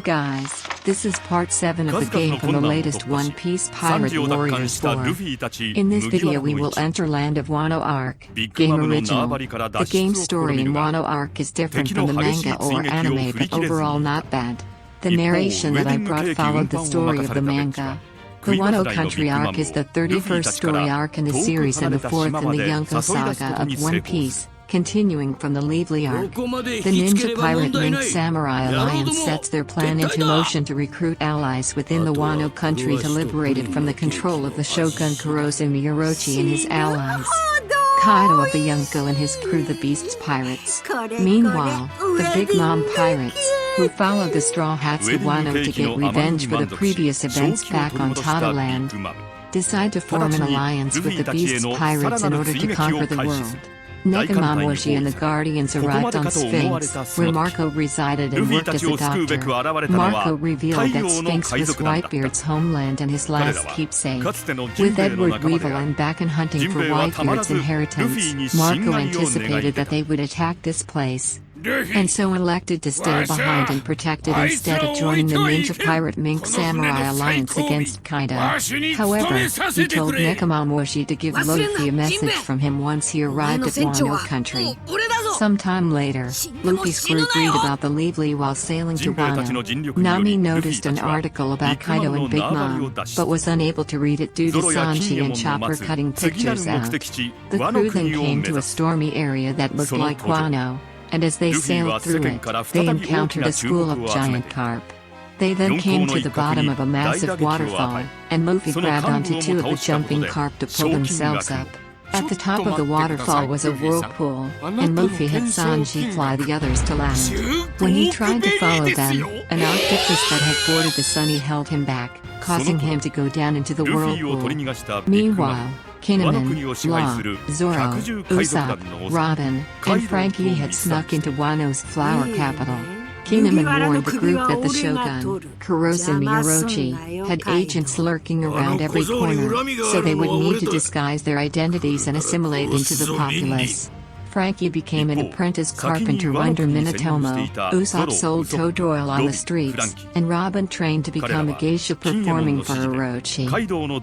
guys, this is part 7 of the game from the latest One Piece Pirate Warriors 4. In this video we will enter Land of Wano Arc, game original. The game story in Wano Arc is different from the manga or anime but overall not bad. The narration that I brought followed the story of the manga. The Wano Country arc is the 31st story arc in the series and the 4th in the Yonko saga of One Piece, continuing from the Lively arc. The Ninja Pirate Mink Samurai Alliance sets their plan into motion to recruit allies within the Wano Country to liberate it from the control of the Shogun Kurosawa Orochi and his allies. Kaido of the Yonko and his crew the Beasts Pirates. Meanwhile, the Big Mom Pirates, who followed the Straw Hats to Wano to get revenge for the previous events back on Tata Land, decide to form an alliance with the Beasts Pirates in order to conquer the world. Nekomamushi and the Guardians arrived on Sphinx, where Marco resided and worked as a doctor. Marco revealed that Sphinx was Whitebeard's homeland and his last keepsake. With Edward Weevil and Bakken hunting for Whitebeard's inheritance, Marco anticipated that they would attack this place, and so elected to stay behind and protect it instead of joining the Ninja Pirate Mink Samurai Alliance against Kaido. However, he told Nekomamushi to give Luffy a message from him once he arrived at Wano Country. Sometime later, Luffy's crew read about the Lively while sailing to Wano. Nami noticed an article about Kaido and Big Mom, but was unable to read it due to Sanji and Chopper cutting pictures out. The crew then came to a stormy area that looked like Wano, and as they sailed through it, they encountered a school of giant carp. They then came to the bottom of a massive waterfall, and Luffy grabbed onto two of the jumping carp to pull themselves up. At the top of the waterfall was a whirlpool, and Luffy had Sanji fly the others to land. When he tried to follow them, an octopus that had boarded the Sunny held him back, causing him to go down into the whirlpool. Meanwhile, Kinemon, Law, Zoro, Usopp, Robin, and Frankie had snuck into Wano's flower capital. Kinemon warned the group that the Shogun, Kurosawa Orochi, had agents lurking around every corner, so they would need to disguise their identities and assimilate into the populace. Frankie became an apprentice carpenter under Minatomo, Usopp sold toad oil on the streets, and Robin trained to become a geisha performing for Orochi.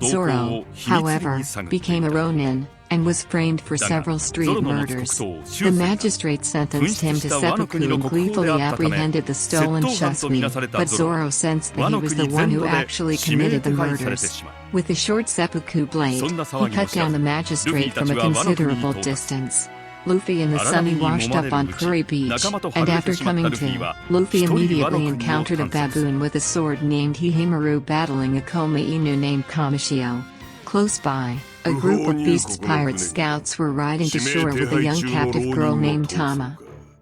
Zoro, however, became a Ronin, and was framed for several street murders. The magistrate sentenced him to seppuku and gleefully apprehended the stolen Shusui, but Zoro sensed that he was the one who actually committed the murders. With the short seppuku blade, he cut down the magistrate from a considerable distance. Luffy and the Sunny washed up on Curry Beach, and after coming to, Luffy immediately encountered a baboon with a sword named Hihimaru battling a Koma Inu named Kamishio. Close by, a group of Beasts Pirate scouts were riding to shore with a young captive girl named Tama,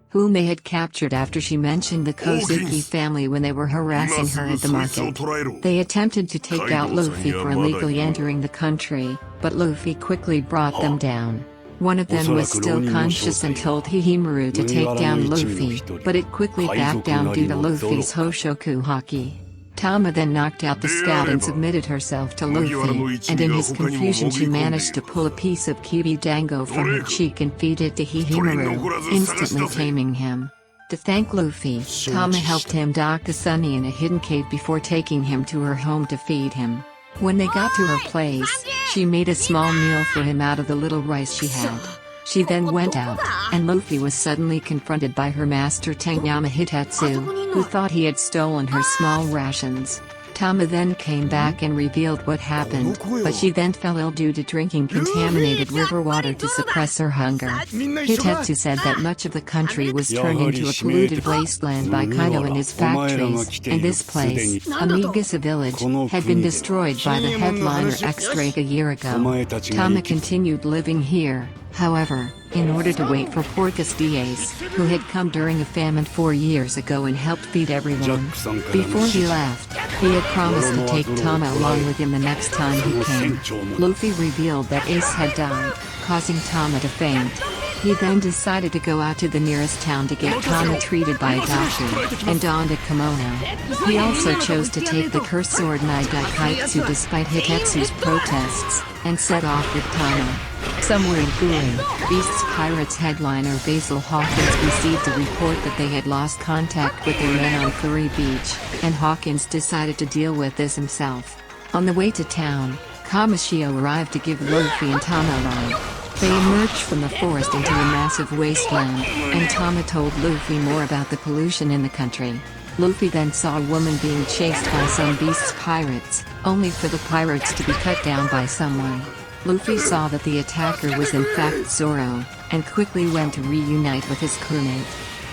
whom they had captured after she mentioned the Kozuki family when they were harassing her at the market. They attempted to take out Luffy for illegally entering the country, but Luffy quickly brought them down. One of them was still conscious and told Hihimaru to take down Luffy, but it quickly backed down due to Luffy's Hoshoku haki. Tama then knocked out the scout and submitted herself to Luffy, and in his confusion she managed to pull a piece of kibi dango from her cheek and feed it to Hihimaru, instantly taming him. To thank Luffy, Tama helped him dock the Sunny in a hidden cave before taking him to her home to feed him. When they got to her place, she made a small meal for him out of the little rice she had. She then went out, and Luffy was suddenly confronted by her master Tengyama Hitetsu, who thought he had stolen her small rations. Tama then came back and revealed what happened, but she then fell ill due to drinking contaminated river water to suppress her hunger. Hitetsu said that much of the country was turned into a polluted wasteland by Kaido and his factories, and this place, Amigasa village, had been destroyed by the headliner X-Drake a year ago. Tama continued living here, however, in order to wait for Porcus Diaz, who had come during a famine 4 years ago and helped feed everyone. Before he left, he had promised to take Tama along with him the next time he came. Luffy revealed that Ace had died, causing Tama to faint. He then decided to go out to the nearest town to get Tama treated by a doctor, and donned a kimono. He also chose to take the cursed sword Nai Daikaitsu despite Hitetsu's protests. and set off with Tama. Somewhere in Guri, Beast's Pirates headliner Basil Hawkins received a report that they had lost contact with their men on Kuri Beach, and Hawkins decided to deal with this himself. On the way to town, Kamishio arrived to give Luffy and Tama a ride. They emerged from the forest into a massive wasteland, and Tama told Luffy more about the pollution in the country. Luffy then saw a woman being chased by some Beast's pirates, only for the pirates to be cut down by someone. Luffy saw that the attacker was in fact Zoro, and quickly went to reunite with his crewmate.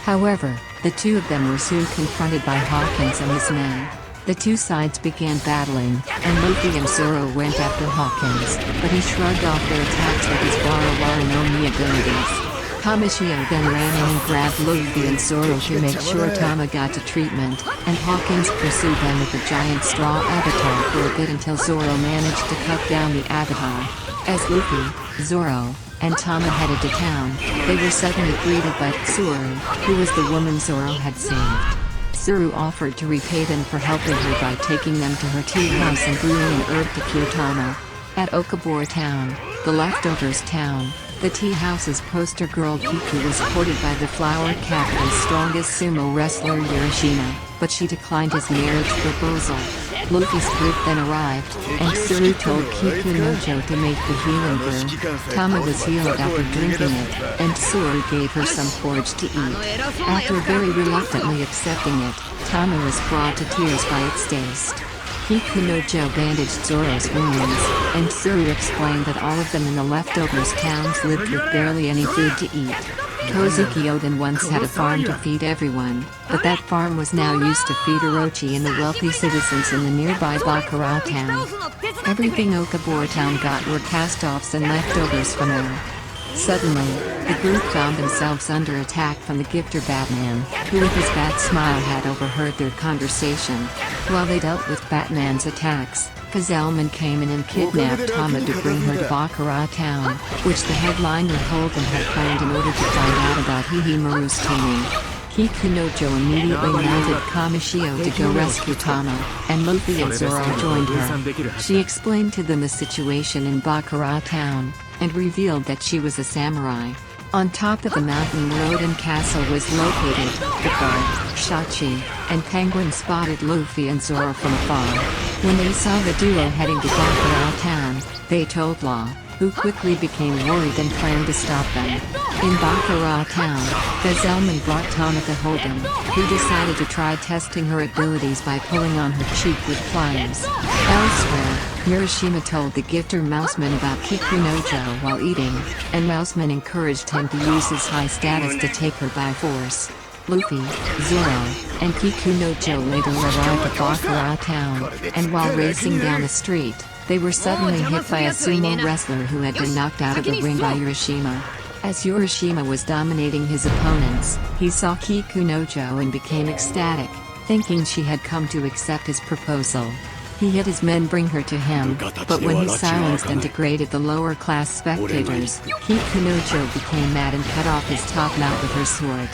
However, the two of them were soon confronted by Hawkins and his men. The two sides began battling, and Luffy and Zoro went after Hawkins, but he shrugged off their attacks with his Warawara no Mi abilities. Kamishio then ran in and grabbed Luffy and Zoro to make sure Tama got to treatment, and Hawkins pursued them with the giant straw avatar for a bit until Zoro managed to cut down the avatar. As Luffy, Zoro, and Tama headed to town, they were suddenly greeted by Tsuru, who was the woman Zoro had saved. Tsuru offered to repay them for helping her by taking them to her tea house and brewing an herb to cure Tama. At Okabura Town, the leftovers town, the tea house's poster girl Kiku was courted by the flower capital's strongest sumo wrestler Urashima, but she declined his marriage proposal. Luffy's group then arrived, and Tsuru told Kiku Nojo to make the healing brew. Tama was healed after drinking it, and Tsuru gave her some porridge to eat. After very reluctantly accepting it, Tama was brought to tears by its taste. Kiku Nojo bandaged Zoro's wounds, and Tsuru explained that all of them in the leftovers towns lived with barely any food to eat. Kozuki Oden once had a farm to feed everyone, but that farm was now used to feed Orochi and the wealthy citizens in the nearby Bakura town. Everything Okabura town got were cast-offs and leftovers from there. Suddenly, the group found themselves under attack from the gifter Batman, who with his bat smile had overheard their conversation. While they dealt with Batman's attacks, Gazelman came in and kidnapped Tama to bring her to Bakura town, which the headliner Holden had planned in order to find out about Hihimaru's taming. Kiku Nojo immediately mounted Kamishio to go rescue Tama, and Luffy and Zoro joined her. She explained to them the situation in Bakura town, and revealed that she was a samurai. On top of the mountain Rodin Castle was located. The guard, Shachi, and Penguin spotted Luffy and Zoro from afar. When they saw the duo heading to Bakura town, they told Law, who quickly became worried and planned to stop them. In Bakura town, Gazelman brought Tama to Holden, who decided to try testing her abilities by pulling on her cheek with pliers. Elsewhere, Urashima told the gifter Mouseman about Kiku Nojo while eating, and Mouseman encouraged him to use his high status to take her by force. Luffy, Zoro, and Kiku Nojo later arrived at Bakura town, and while racing down the street, they were suddenly hit by a sumo wrestler who had been knocked out of the ring by Urashima. As Urashima was dominating his opponents, he saw Kiku Nojo and became ecstatic, thinking she had come to accept his proposal. He had his men bring her to him, but when he silenced and degraded the lower-class spectators, Kiku Nojo became mad and cut off his top knot with her sword.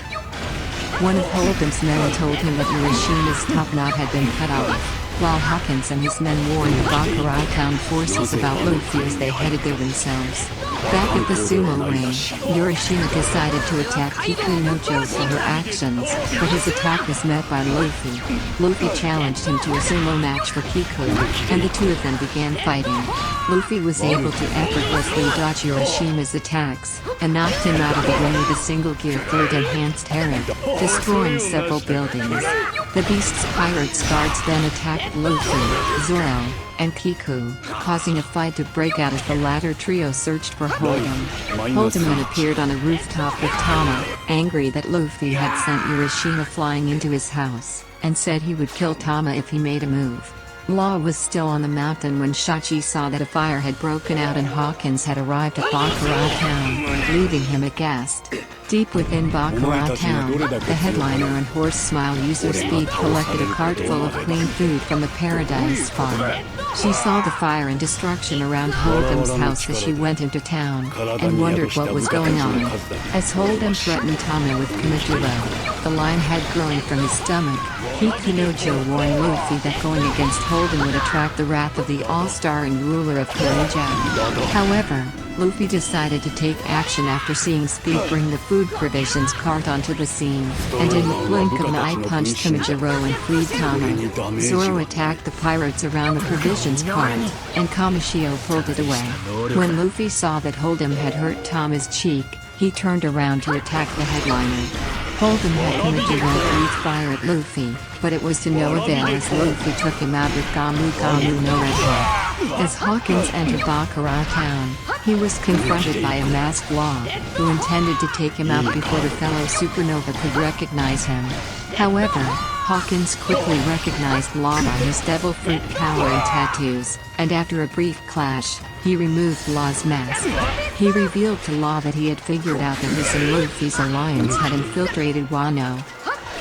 One of Holden's men told him that Urashima's top knot had been cut off, while Hawkins and his men warned the Bakura town forces about Luffy as they headed there themselves. Back at the sumo ring, Urashima decided to attack Kiku Nojo for her actions, but his attack was met by Luffy. Luffy challenged him to a sumo match for Kiku, and the two of them began fighting. Luffy was able to effortlessly dodge Urashima's attacks, and knocked him out of the ring with a single-gear third enhanced Herod, destroying several buildings. The Beast's pirates guards then attacked Luffy, Zoro, and Kiku, causing a fight to break out as the latter trio searched for Holden. Holden then appeared on a rooftop with Tama, angry that Luffy had sent Urashima flying into his house, and said he would kill Tama if he made a move. Law was still on the mountain when Shachi saw that a fire had broken out and Hawkins had arrived at Bakura town, leaving him aghast. Deep within Baccarat town, the headliner and horse smile user Speed collected a cart full of clean food from the Paradise Farm. She saw the fire and destruction around Hold'em's house as she went into town, and wondered what was going on. As Hold'em threatened Tama with Kamijiro, the line had grown from his stomach. Kikunojo warned Luffy that going against Hold'em would attract the wrath of the all-star and ruler of Konoha. However, Luffy decided to take action after seeing Speed bring the food provisions cart onto the scene, and in the blink of an eye punched Kamijiro and freed Tama. Zoro attacked the pirates around the provisions cart, and Kamishio pulled it away. When Luffy saw that Hold'em had hurt Tama's cheek, he turned around to attack the headliner. Hold'em had Kamijiro breathe fire at Luffy, but it was to no avail as Luffy took him out with Gamu Gamu no Red Hawk. As Hawkins entered Baccarat town, he was confronted by a masked Law, who intended to take him out before the fellow supernova could recognize him. However, Hawkins quickly recognized Law by his devil fruit cowl and tattoos, and after a brief clash, he removed Law's mask. He revealed to Law that he had figured out that his and Luffy's alliance had infiltrated Wano.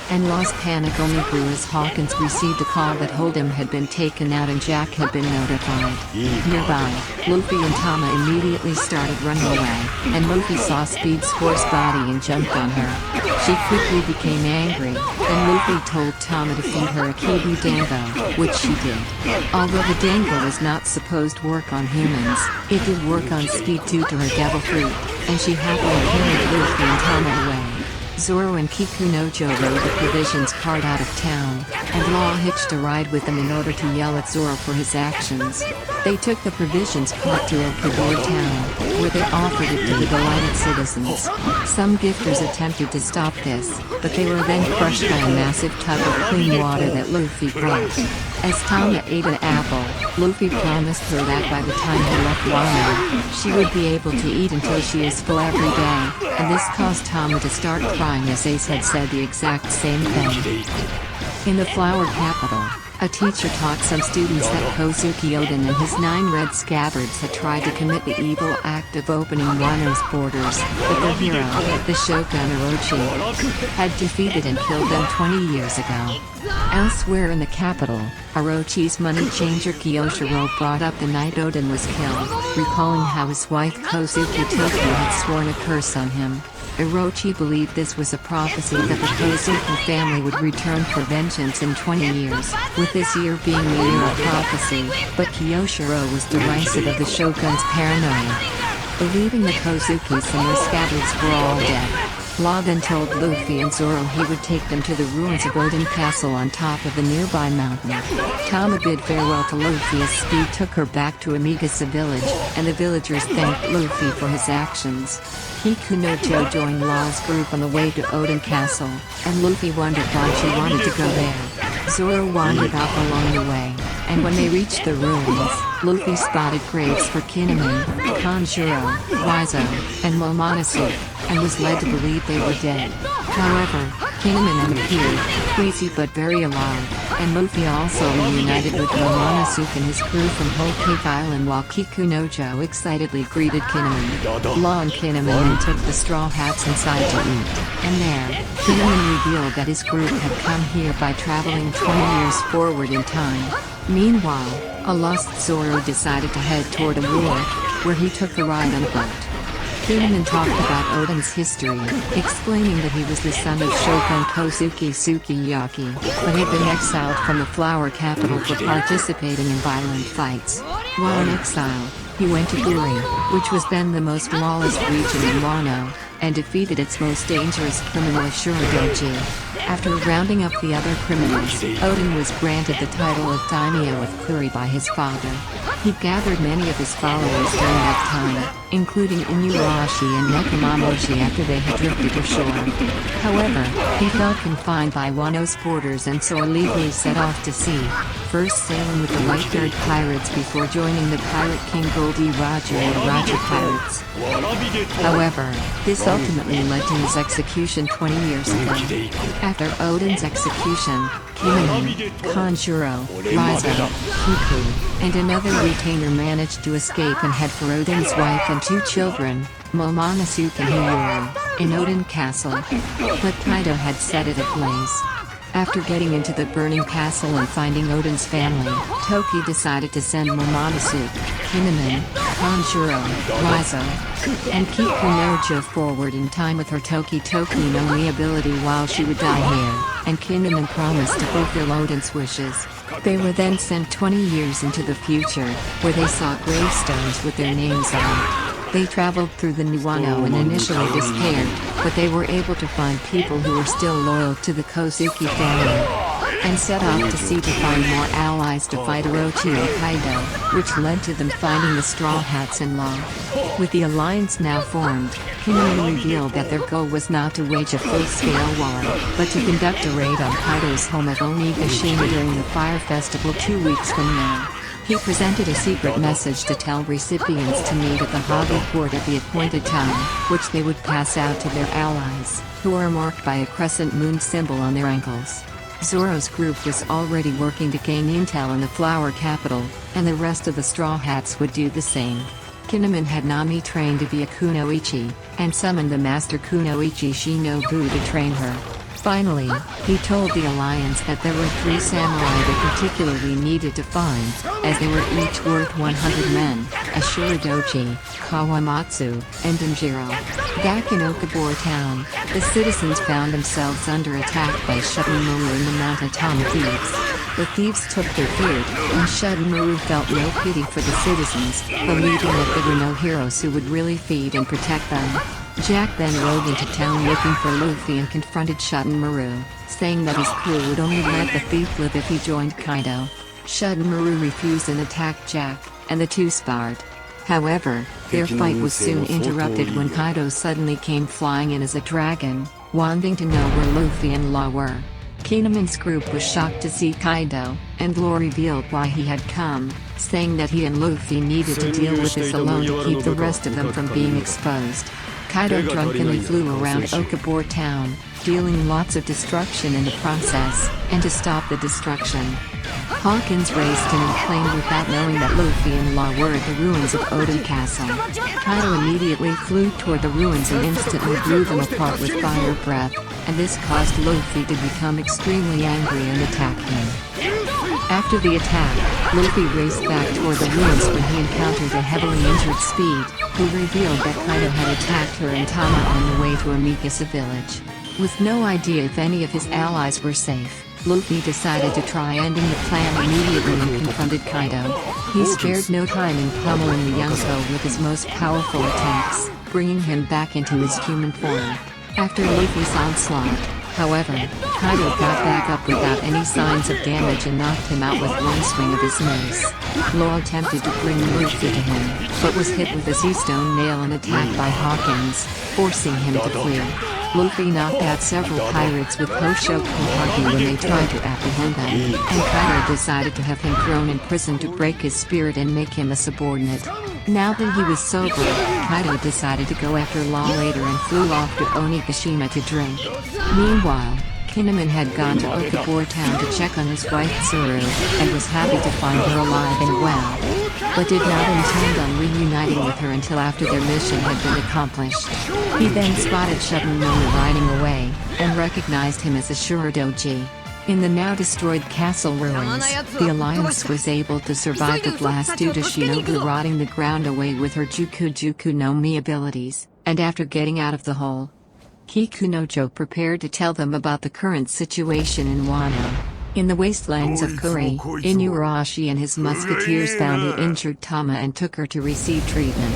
And Law's panic only grew as Hawkins received a call that Hold'em had been taken out and Jack had been notified. Nearby, Luffy and Tama immediately started running away, and Luffy saw Speed's horse body and jumped on her. She quickly became angry, and Luffy told Tama to feed her a kiwi dango, which she did. Although the dango was not supposed to work on humans, it did work on Speed due to her devil fruit, and she happily carried Luffy and Tama away. Zoro and Kikunojo rode the provisions cart out of town, and Law hitched a ride with them in order to yell at Zoro for his actions. They took the provisions cart to Okabor town, where they offered it to the delighted citizens. Some gifters attempted to stop this, but they were then crushed by a massive tub of clean water that Luffy brought. As Tama ate an apple, Luffy promised her that by the time he left Wano, she would be able to eat until she is full every day, and this caused Tama to start crying as Ace had said the exact same thing. In the Flower Capital, a teacher taught some students that Kozuki Oden and his 9 red scabbards had tried to commit the evil act of opening Wano's borders, but their hero, the Shogun Orochi, had defeated and killed them 20 years ago. Elsewhere in the capital, Orochi's money changer Kiyoshiro brought up the night Oden was killed, recalling how his wife Kozuki Tokyo had sworn a curse on him. Orochi believed this was a prophecy that the Kozuki family would return for vengeance in 20 years, with this year being the year of prophecy, but Kiyoshiro was derisive of the shogun's paranoia. Believing the Kozukis and their scabbards were all dead, Law then told Luffy and Zoro he would take them to the ruins of Oden Castle on top of the nearby mountain. Tama bid farewell to Luffy as Speed took her back to Amigasa village, and the villagers thanked Luffy for his actions. Kikunojo joined Law's group on the way to Oden Castle, and Luffy wondered why she wanted to go there. Zoro wandered off along the way, and when they reached the ruins, Luffy spotted graves for Kinemon, Kanjuro, Rizo, and Momonosuke, and was led to believe they were dead. However, Kinemon appeared, crazy but very alive, and Luffy also reunited with Momonosuke and his crew from Whole Cake Island while Kikunojo excitedly greeted Kinemon. Law and Kinemon then took the Straw Hats inside to eat, and there, Kinemon revealed that his group had come here by traveling 20 years forward in time. Meanwhile, a lost Zoro decided to head toward a wharf, where he took a ride on a boat. Kinemon talked about Oden's history, explaining that he was the son of Shogun Kozuki Sukiyaki, but had been exiled from the Flower Capital for participating in violent fights. While in exile, he went to Buri, which was then the most lawless region in Wano, and defeated its most dangerous criminal Shuradoji. After rounding up the other criminals, Oden was granted the title of daimyo of Kuri by his father. He gathered many of his followers during that time, including Inuarashi and Nekomamushi after they had drifted ashore. However, he felt confined by Wano's borders and so illegally set off to sea, first sailing with the White-Haired Pirates before joining the Pirate King Goldie Roger and the Roger Pirates. However, this ultimately led to his execution 20 years ago. After Oden's execution, Kinemon, Kanjuro, Rizo, Kiku, and another retainer managed to escape and head for Oden's wife and 2 children, Momonosuke and Hiyori. in Odin Castle. But Kaido had set it ablaze. After getting into the burning castle and finding Odin's family, Toki decided to send Momonosuke, Kinemon, Kanjuro, Waizo, and Kikunojo forward in time with her Toki no Mi ability while she would dye hair, and Kinemon promised to fulfill Odin's wishes. They were then sent 20 years into the future, where they saw gravestones with their names on. They traveled through the Wano and initially despaired, but they were able to find people who were still loyal to the Kozuki family, and set off to sea to find more allies to fight Orochi and Kaido, which led to them finding the Straw Hats in law. With the alliance now formed, Kinemon revealed that their goal was not to wage a full-scale war, but to conduct a raid on Kaido's home of Onigashima during the Fire Festival 2 weeks from now. He presented a secret message to tell recipients to meet at the Hobby Court at the appointed time, which they would pass out to their allies, who are marked by a crescent moon symbol on their ankles. Zoro's group was already working to gain intel in the Flower Capital, and the rest of the Straw Hats would do the same. Kinemon had Nami trained to be a Kunoichi, and summoned the Master Kunoichi Shinobu to train her. Finally, he told the Alliance that there were 3 samurai they particularly needed to find, as they were each worth 100 men, Ashuradoji, Kawamatsu, and Denjiro. Back in Okabor town, the citizens found themselves under attack by Shunmaru and the Mount Atama thieves. The thieves took their food, and Shunmaru felt no pity for the citizens, believing that there were no heroes who would really feed and protect them. Jack then rode into town looking for Luffy and confronted Shunmaru, saying that his crew would only let the thief live if he joined Kaido. Shunmaru refused and attacked Jack, and the two sparred. However, their fight was soon interrupted when Kaido suddenly came flying in as a dragon, wanting to know where Luffy and Law were. Kinemon's group was shocked to see Kaido, and Law revealed why he had come, saying that he and Luffy needed to deal with this alone to keep the rest of them from being exposed. Kaido drunkenly flew around Okabor town, dealing lots of destruction in the process, and to stop the destruction, Hawkins raced in and claimed without knowing that Luffy and Law were at the ruins of Odin Castle. Kaido immediately flew toward the ruins and instantly blew them apart with fire breath, and this caused Luffy to become extremely angry and attack him. After the attack, Luffy raced back toward the ruins when he encountered a heavily injured Speed, who revealed that Kaido had attacked her and Tama on the way to Amikasa village. With no idea if any of his allies were safe, Luffy decided to try ending the plan immediately and confronted Kaido. He spared no time in pummeling the Yonko with his most powerful attacks, bringing him back into his human form. After Luffy's onslaught, however, Kaido got back up without any signs of damage and knocked him out with one swing of his mace. Law attempted to bring Luffy to him, but was hit with a sea stone nail and attacked by Hawkins, forcing him to flee. Luffy knocked out several pirates with Hoshoku Haki when they tried to apprehend them, and Kaido decided to have him thrown in prison to break his spirit and make him a subordinate. Now that he was sober, Kaido decided to go after Law later and flew off to Onigashima to drink. Meanwhile, Kinemon had gone to Okabor town to check on his wife Tsuru, and was happy to find her alive and well, but did not intend on reuniting with her until after their mission had been accomplished. He then spotted Shunmaru riding away, and recognized him as Ashura Doji. In the now destroyed castle ruins, the Alliance was able to survive the blast due to Shinobu rotting the ground away with her Juku no Mi abilities, and after getting out of the hole, Kikunojo prepared to tell them about the current situation in Wano. In the wastelands of Kuri, Inuarashi and his musketeers found the injured Tama and took her to receive treatment.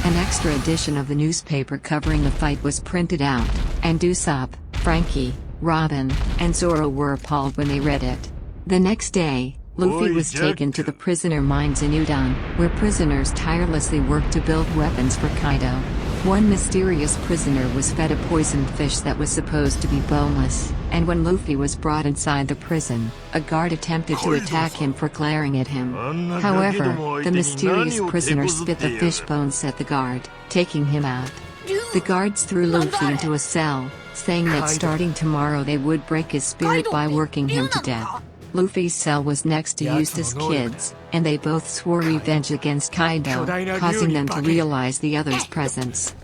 An extra edition of the newspaper covering the fight was printed out, and Usopp, Frankie, Robin, and Zoro were appalled when they read it. The next day, Luffy was taken to the prisoner mines in Udon, where prisoners tirelessly worked to build weapons for Kaido. One mysterious prisoner was fed a poisoned fish that was supposed to be boneless, and when Luffy was brought inside the prison, a guard attempted to attack him for glaring at him. However, the mysterious prisoner spit the fish bones at the guard, taking him out. The guards threw Luffy into a cell, saying that starting tomorrow they would break his spirit by working him to death. Luffy's cell was next to Eustace Kid's, and they both swore revenge against Kaido, causing them to realize the other's presence.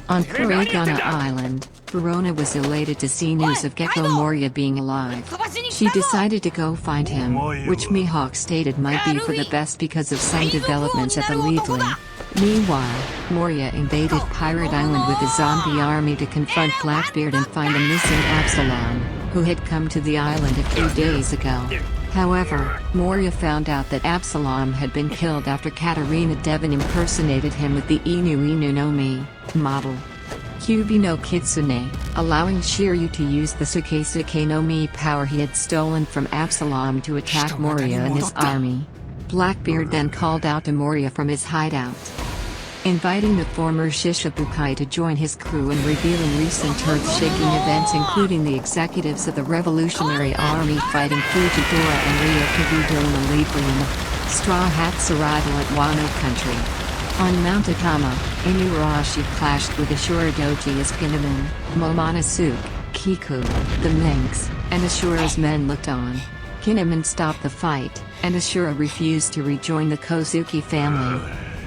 On Kuragana Island, Verona was elated to see news of Gecko Moria being alive. She decided to go find him, which Mihawk stated might be for the best because of some developments at the Leavely. Meanwhile, Moria invaded Pirate Island with a zombie army to confront Blackbeard and find a missing Absalom, who had come to the island a few days ago. However, Moria found out that Absalom had been killed after Katarina Devon impersonated him with the Inu Inu no Mi model Kyubi no Kitsune, allowing Shiryu to use the Suke no Mi power he had stolen from Absalom to attack Moria and his army. Blackbeard then called out to Moria from his hideout, inviting the former Shishibukai to join his crew and revealing recent earth-shaking events including the executives of the Revolutionary Army fighting Fujitora and Ryokubudo in the Leavely and the Straw Hats' arrival at Wano country. On Mount Akama, Inuarashi clashed with Ashura Doji as Kinemon, Momonosuke, Kiku, the Minx, and Ashura's men looked on. Kinemon stopped the fight, and Ashura refused to rejoin the Kozuki family,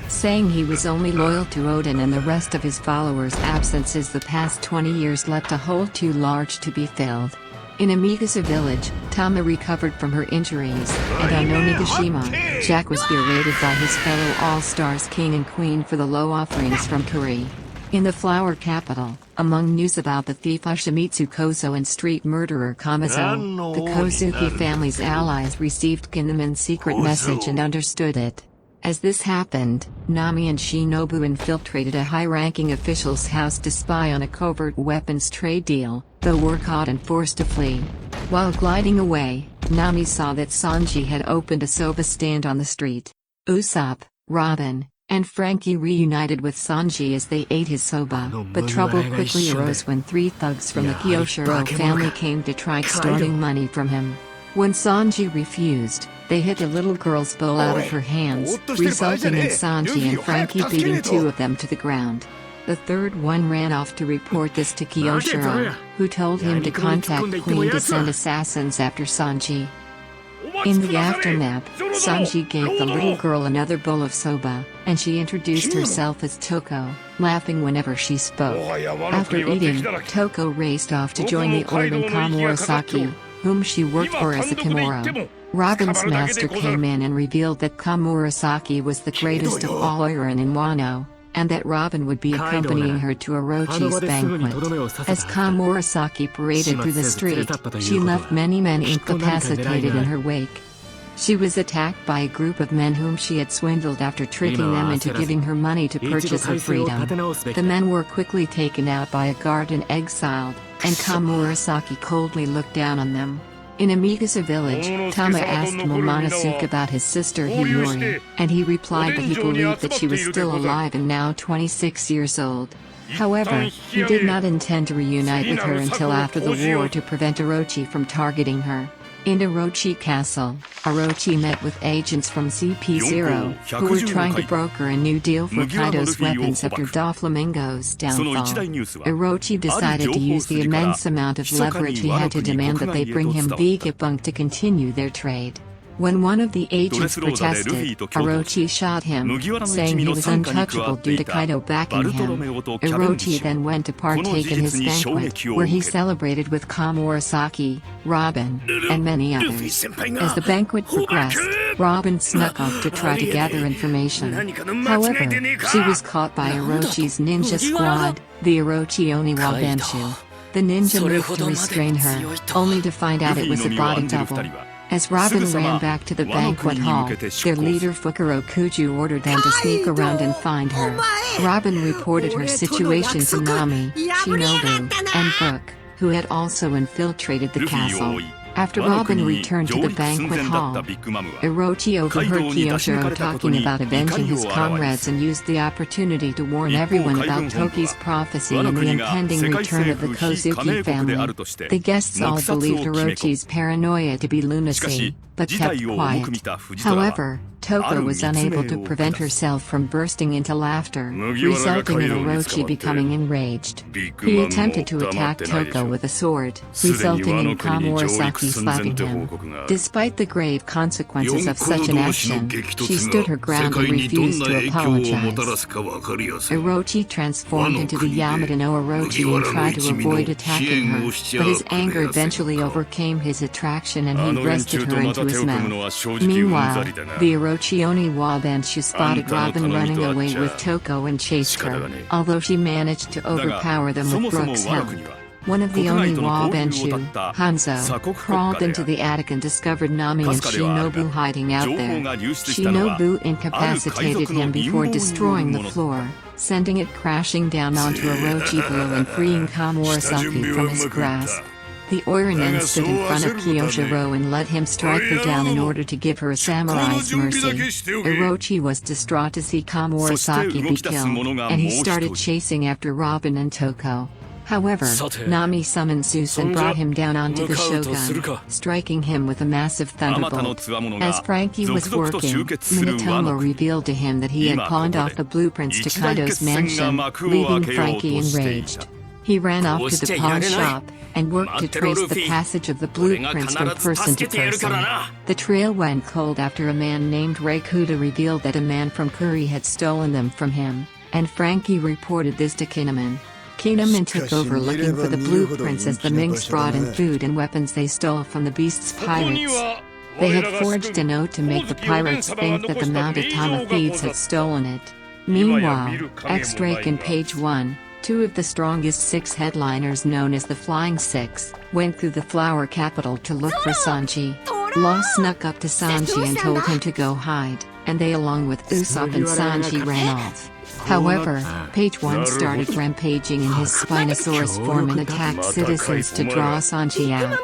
saying he was only loyal to Odin and the rest of his followers' absences the past 20 years left a hole too large to be filled. In Amigasa village, Tama recovered from her injuries, and on Onigashima, Jack was berated by his fellow All-Stars King and Queen for the low offerings from Kuri. In the Flower Capital, among news about the thief Ushimitsu Kozo and street murderer Kamazo, the Kozuki family's allies received Kinemon's secret message and understood it. As this happened, Nami and Shinobu infiltrated a high-ranking official's house to spy on a covert weapons trade deal, though were caught and forced to flee. While gliding away, Nami saw that Sanji had opened a soba stand on the street. Usopp, Robin, and Frankie reunited with Sanji as they ate his soba, but trouble quickly arose when 3 thugs from the Kyoshiro family came to try extorting money from him. When Sanji refused, they hit a little girl's bowl out of her hands, resulting in Sanji and Frankie beating 2 of them to the ground. The third one ran off to report this to Kyoshiro, who told him to contact Queen to send assassins after Sanji. In the aftermath, Sanji gave the little girl another bowl of soba, and she introduced herself as Toko, laughing whenever she spoke. After eating, Toko raced off to join the Oiran Komurasaki, whom she worked for as a Kimura. Robin's master came in and revealed that Komurasaki was the greatest of all Oiran in Wano, and that Robin would be accompanying her to Orochi's banquet. As Komurasaki paraded through the street, she left many men incapacitated in her wake. She was attacked by a group of men whom she had swindled after tricking them into giving her money to purchase her freedom. The men were quickly taken out by a guard and exiled, and Komurasaki coldly looked down on them. In Amigasa village, Tama asked Momonosuke about his sister Hiyori, and he replied that he believed that she was still alive and now 26 years old. However, he did not intend to reunite with her until after the war to prevent Orochi from targeting her. In Orochi Castle, Orochi met with agents from CP0, who were trying to broker a new deal for Kaido's weapons after Doflamingo's downfall. Orochi decided to use the immense amount of leverage he had to demand that they bring him Vegapunk to continue their trade. When one of the agents protested, Orochi shot him, saying he was untouchable due to Kaido backing him. Orochi then went to partake in his banquet, where he celebrated with Komurasaki, Robin, and many others. As the banquet progressed, Robin snuck off to try to gather information. However, she was caught by Orochi's ninja squad, the Orochi Oniwa Benshu. The ninja moved to restrain her, only to find out it was a body double. As Robin ran back to the banquet hall, their leader Fukuro Kuju ordered them to sneak around and find her. Robin reported her situation to Nami, Shinobu, and Brook, who had also infiltrated the castle. After Robin returned to the banquet hall, Orochi overheard Kyoshiro talking about avenging his comrades and used the opportunity to warn everyone about Toki's prophecy and the impending return of the Kozuki family. The guests all believed Orochi's paranoia to be lunacy, but kept quiet. However, Toko was unable to prevent herself from bursting into laughter, resulting in Orochi becoming enraged. He attempted to attack Toko with a sword, resulting in Komurasaki slapping him. Despite the grave consequences of such an action, she stood her ground and refused to apologize. Orochi transformed into the Yamada no Orochi and tried to avoid attacking her, but his anger eventually overcame his attraction and he wrested her into his mouth. Meanwhile, the Orochi Oni Wabanshu spotted Robin running away with Toko and chased her, although she managed to overpower them with Brooke's help. One of the Oni Wabanshu, Hanzo, crawled into the attic and discovered Nami and Shinobu hiding out there. Shinobu incapacitated him before destroying the floor, sending it crashing down onto Orochi below and freeing Komurasaki from his grasp. The Oirinen stood in front of Kyoshiro and let him strike her down in order to give her a samurai's mercy. Orochi was distraught to see Komurasaki be killed, and he started chasing after Robin and Toko. However, Nami summoned Zeus and brought him down onto the Shogun, striking him with a massive thunderbolt. As Frankie was working, Minatomo revealed to him that he had pawned off the blueprints to Kaido's mansion, leaving Frankie enraged. He ran off to the pawn shop and worked to trace the passage of the blueprints from person to person. The trail went cold after a man named Raikuda revealed that a man from Kuri had stolen them from him, and Frankie reported this to Kinemon. Kinemon took over looking for the blueprints as the Minks brought in food and weapons they stole from the beast's pirates. They had forged a note to make the pirates think that the Mount Atama thieves had stolen it. Meanwhile, X-Drake and Page 1, two of the strongest six headliners known as the Flying Six, went through the flower capital to look for Sanji. Law snuck up to Sanji and told him to go hide, and they along with Usopp and Sanji ran off. However, Page 1 started rampaging in his Spinosaurus form and attacked citizens to draw Sanji out.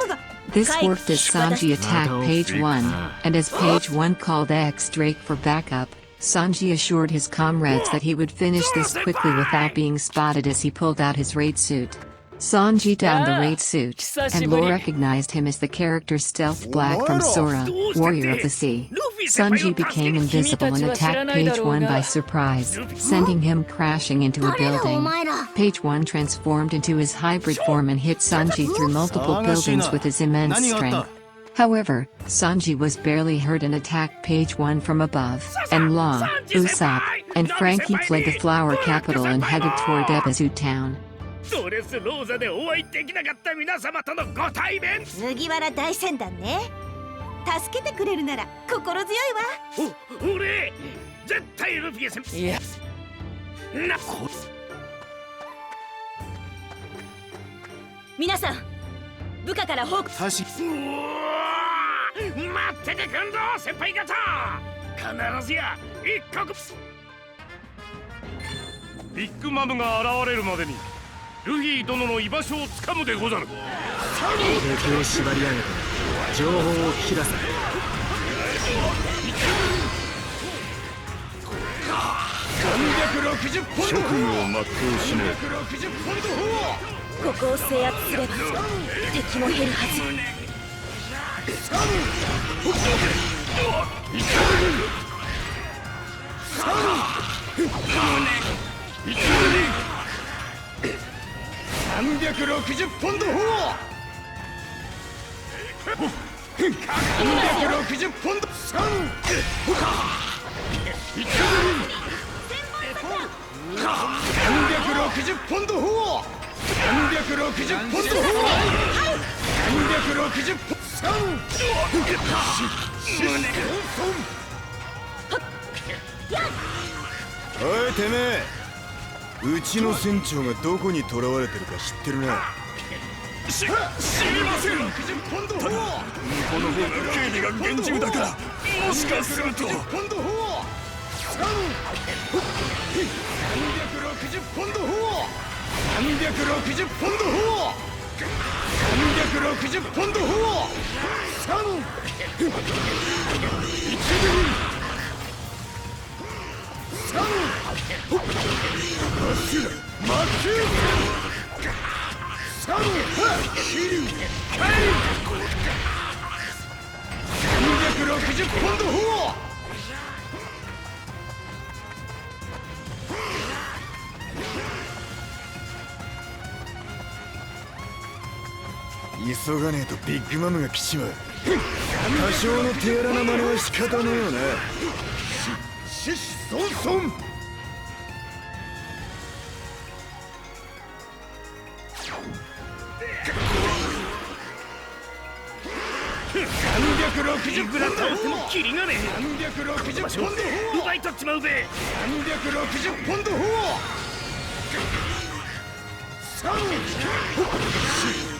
This worked as Sanji attacked Page 1, and as Page 1 called X-Drake for backup, Sanji assured his comrades that he would finish this quickly without being spotted as he pulled out his raid suit. Sanji donned the raid suit, and Law recognized him as the character Stealth Black from Sora, Warrior of the Sea. Sanji became invisible and attacked Page 1 by surprise, sending him crashing into a building. Page 1 transformed into his hybrid form and hit Sanji through multiple buildings with his immense strength. However, Sanji was barely hurt and attacked Page 1 from above, and Law, Usopp, and Frankie fled the flower capital and headed toward Ebisu town. ドレスローザでお会いできなかった皆様とのご対面。麦わら大船団ね。助けてくれるなら心強いわ。俺絶対ルフィ先輩。いや。なこ。皆さん、部下から報告。待っててくんぞ先輩方。必ずや一刻。ビッグマムが現れるまでに。 ルフィ殿の居場所をつかむでござる。敵を縛り上げて情報を聞き出せ。360ポンド職務を全うしね。ここを制圧すれば敵も減るはず。360ポンド砲360ポンド360ポンド砲360ポンド砲360ポンドおいてめえうちの船長がどこに囚われてるか知ってるな。知りません。ただ向こうの方が警備が厳重だからもしかすると360ポンド砲360ポンド砲360ポンド砲360ポンド砲360ポンド砲急がねえとビッグマムが来ちまう。多少の手荒な真似は仕方ねえよな。しそんそん。いくら倒してもキリがねえ。360ポンド砲。奪い取っちまうべ。360ポンド砲。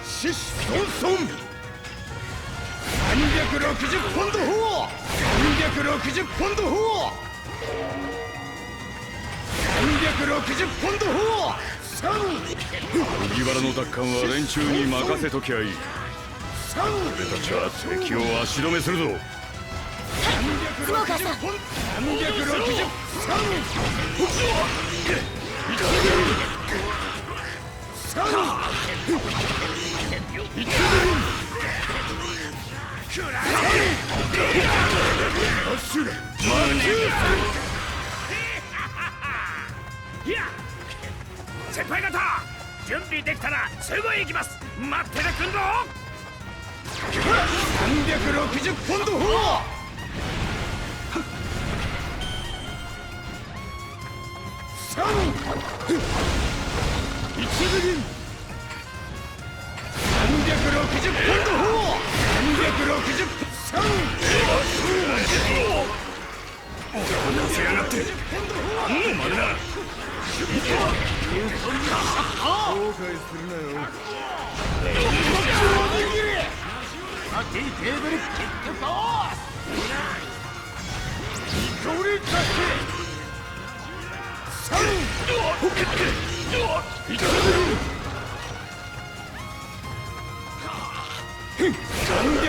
しそんそん。360ポンド砲。360ポンド砲。360ポンド砲。麦わらの奪還は連中に任せときゃいい。俺たちは敵を足止めするぞ。スモーカーさん、先輩方、準備できたらすぐ行きます。待っててくんぞ。360ポンド砲。一部銀。360ポンド砲。360ポンド。乗せやがって。あんのまねだ。後悔するなよ。テーブルキックコース。これだけ。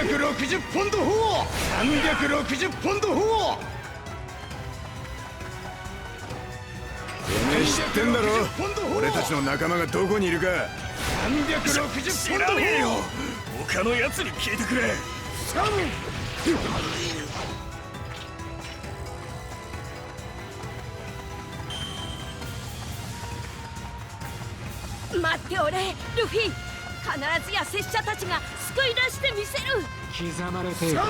360ポンド砲。360ポンド砲。てめえ知ってんだろ。俺たちの仲間がどこにいるか。360ポンド砲。他のやつに聞いてくれ。待っておれ、ルフィ。必ずや拙者たちが救い出してみせる。刻まれている。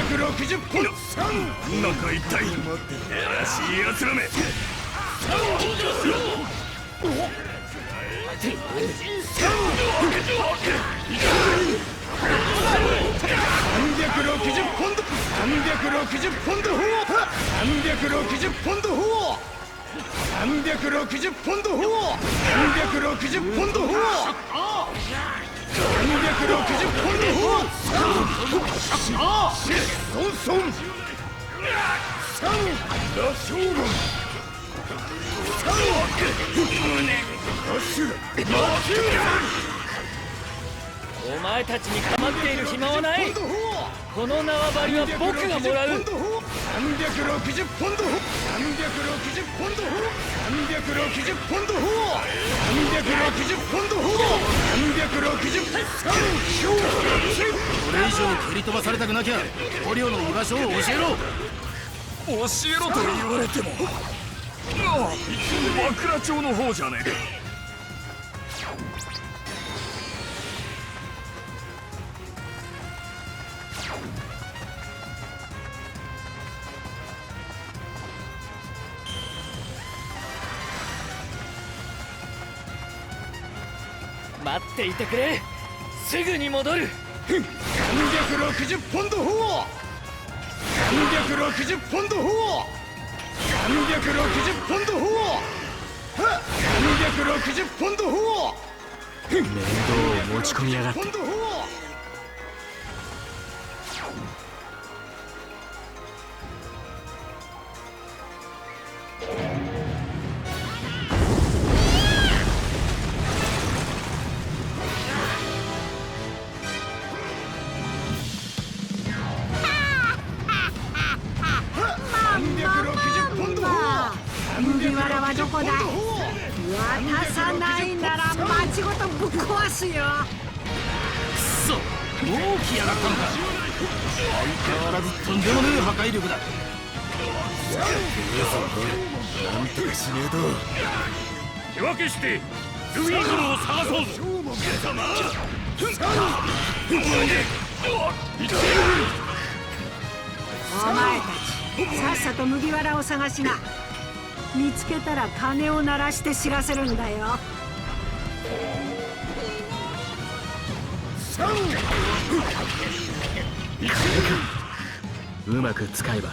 360ポンド。なんか一体やらしいやつらめ。360ポンド。360ポンド砲。360ポンド砲。360ポンド砲。360ポンド砲。360ポンド砲。ソンソン。ラ将軍。お前たちに構っている暇はない。この縄張りは僕がもらう。360ポンド砲。360ポンド砲。360ポンド砲。360ポンド砲。360ポンド砲。これ以上蹴り飛ばされたくなきゃ捕虜の居場所を教えろ。教えろと言われても。枕町の方じゃねえか。待っていてくれ。すぐに戻る。360ポンド砲。360ポンド砲。360ポンド砲。360ポンド砲。面倒を持ち込みやがって。ポンド砲。360ポンド砲。どこだい。渡さないなら町ごとぶっ壊すよ。くそ、もう来やがったのか。相変わらずとんでもねえ破壊力だ。なんとかしねえと。手分けしてルフィ軍を探そうぞ。お前たち、さっさと麦わらを探しな。見つけたら鐘を鳴らして知らせるんだよ。うまく使えば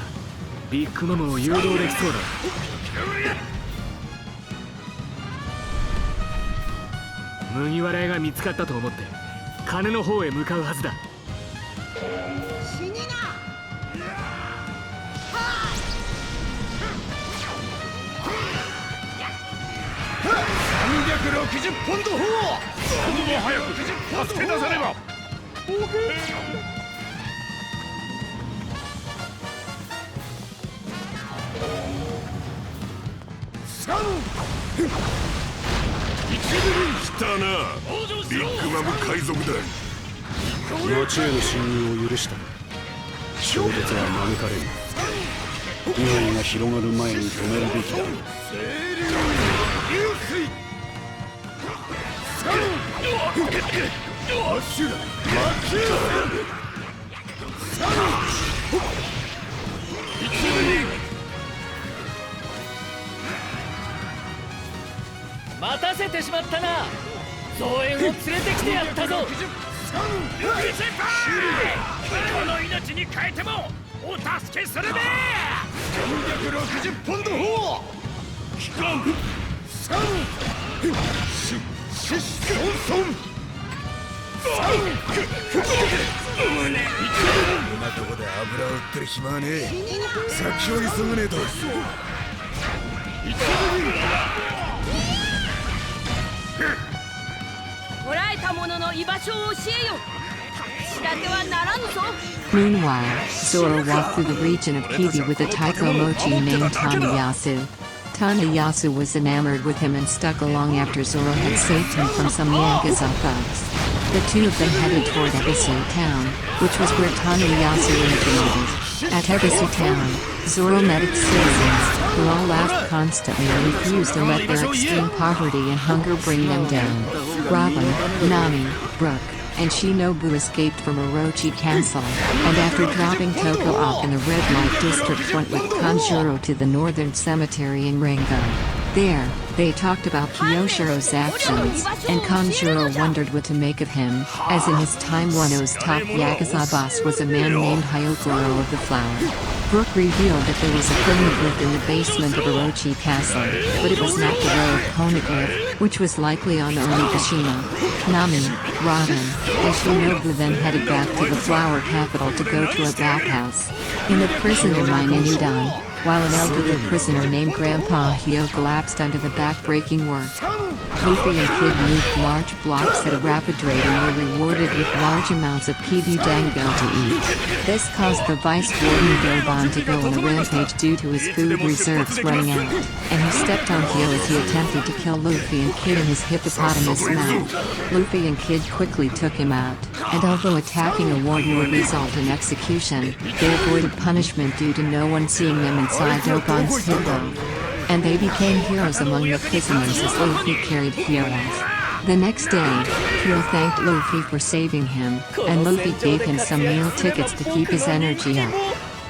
ビッグマムを誘導できそうだ。麦わら屋が見つかったと思って鐘の方へ向かうはずだ。死にな。360ポンド砲。も早く助け出さねば。来たな、ビッグマム海賊だ。町への侵入を許した。衝突は免れる。被害が広がる前に止めるべきだ。待たせてしまったな。増援を連れてきてやったぞ。この命に変えてもお助けするね。360ポンド砲。機関こんなとこで油を売ってる暇はねえ。先を急がねえと。捕らえた者の居場所を教えよ。隠し立てはならぬぞ。Meanwhile, Zoro walked through the region of Kibi with a taiko mochi named Tanayasu. Tanayasu was enamored with him and stuck along after Zoro had saved him from some Yakuza thugs. The two of them headed toward Ebisu Town, which was where Tanayasu originated. At Ebisu Town, Zoro met its citizens, who all laughed constantly and refused to let their extreme poverty and hunger bring them down. Robin, Nami, Brooke, and Shinobu escaped from Orochi Castle, and after dropping Toko off in the red light district went with Kanjuro to the northern cemetery in Rango. There, they talked about Kyoshiro's actions, and Kanjuro wondered what to make of him, as in his time Wano's top Yakuza boss was a man named Hyokuro of the Flower. Brooke revealed that there was a poneglyph in the basement of Orochi Castle, but it was not the rogue poneglyph, which was likely on Onigashima. Nami, Robin, and Shinobu then headed back to the Flower capital to go to a bathhouse. In the prison in Minanudan, while an elderly prisoner named Grandpa Hyo collapsed under the back-breaking work. Luffy and Kid moved large blocks at a rapid rate and were rewarded with large amounts of kibi dango to eat. This caused the Vice Warden Gobon to go on a rampage due to his food reserves running out, and he stepped on Hyo as he attempted to kill Luffy and Kid in his hippopotamus mouth. Luffy and Kid quickly took him out, and although attacking a warden would result in execution, they avoided punishment due to no one seeing them inside Gobon's hippo. And they became heroes among the prisoners as Luffy carried Hyo off. The next day, Hyo thanked Luffy for saving him, and Luffy gave him some meal tickets to keep his energy up.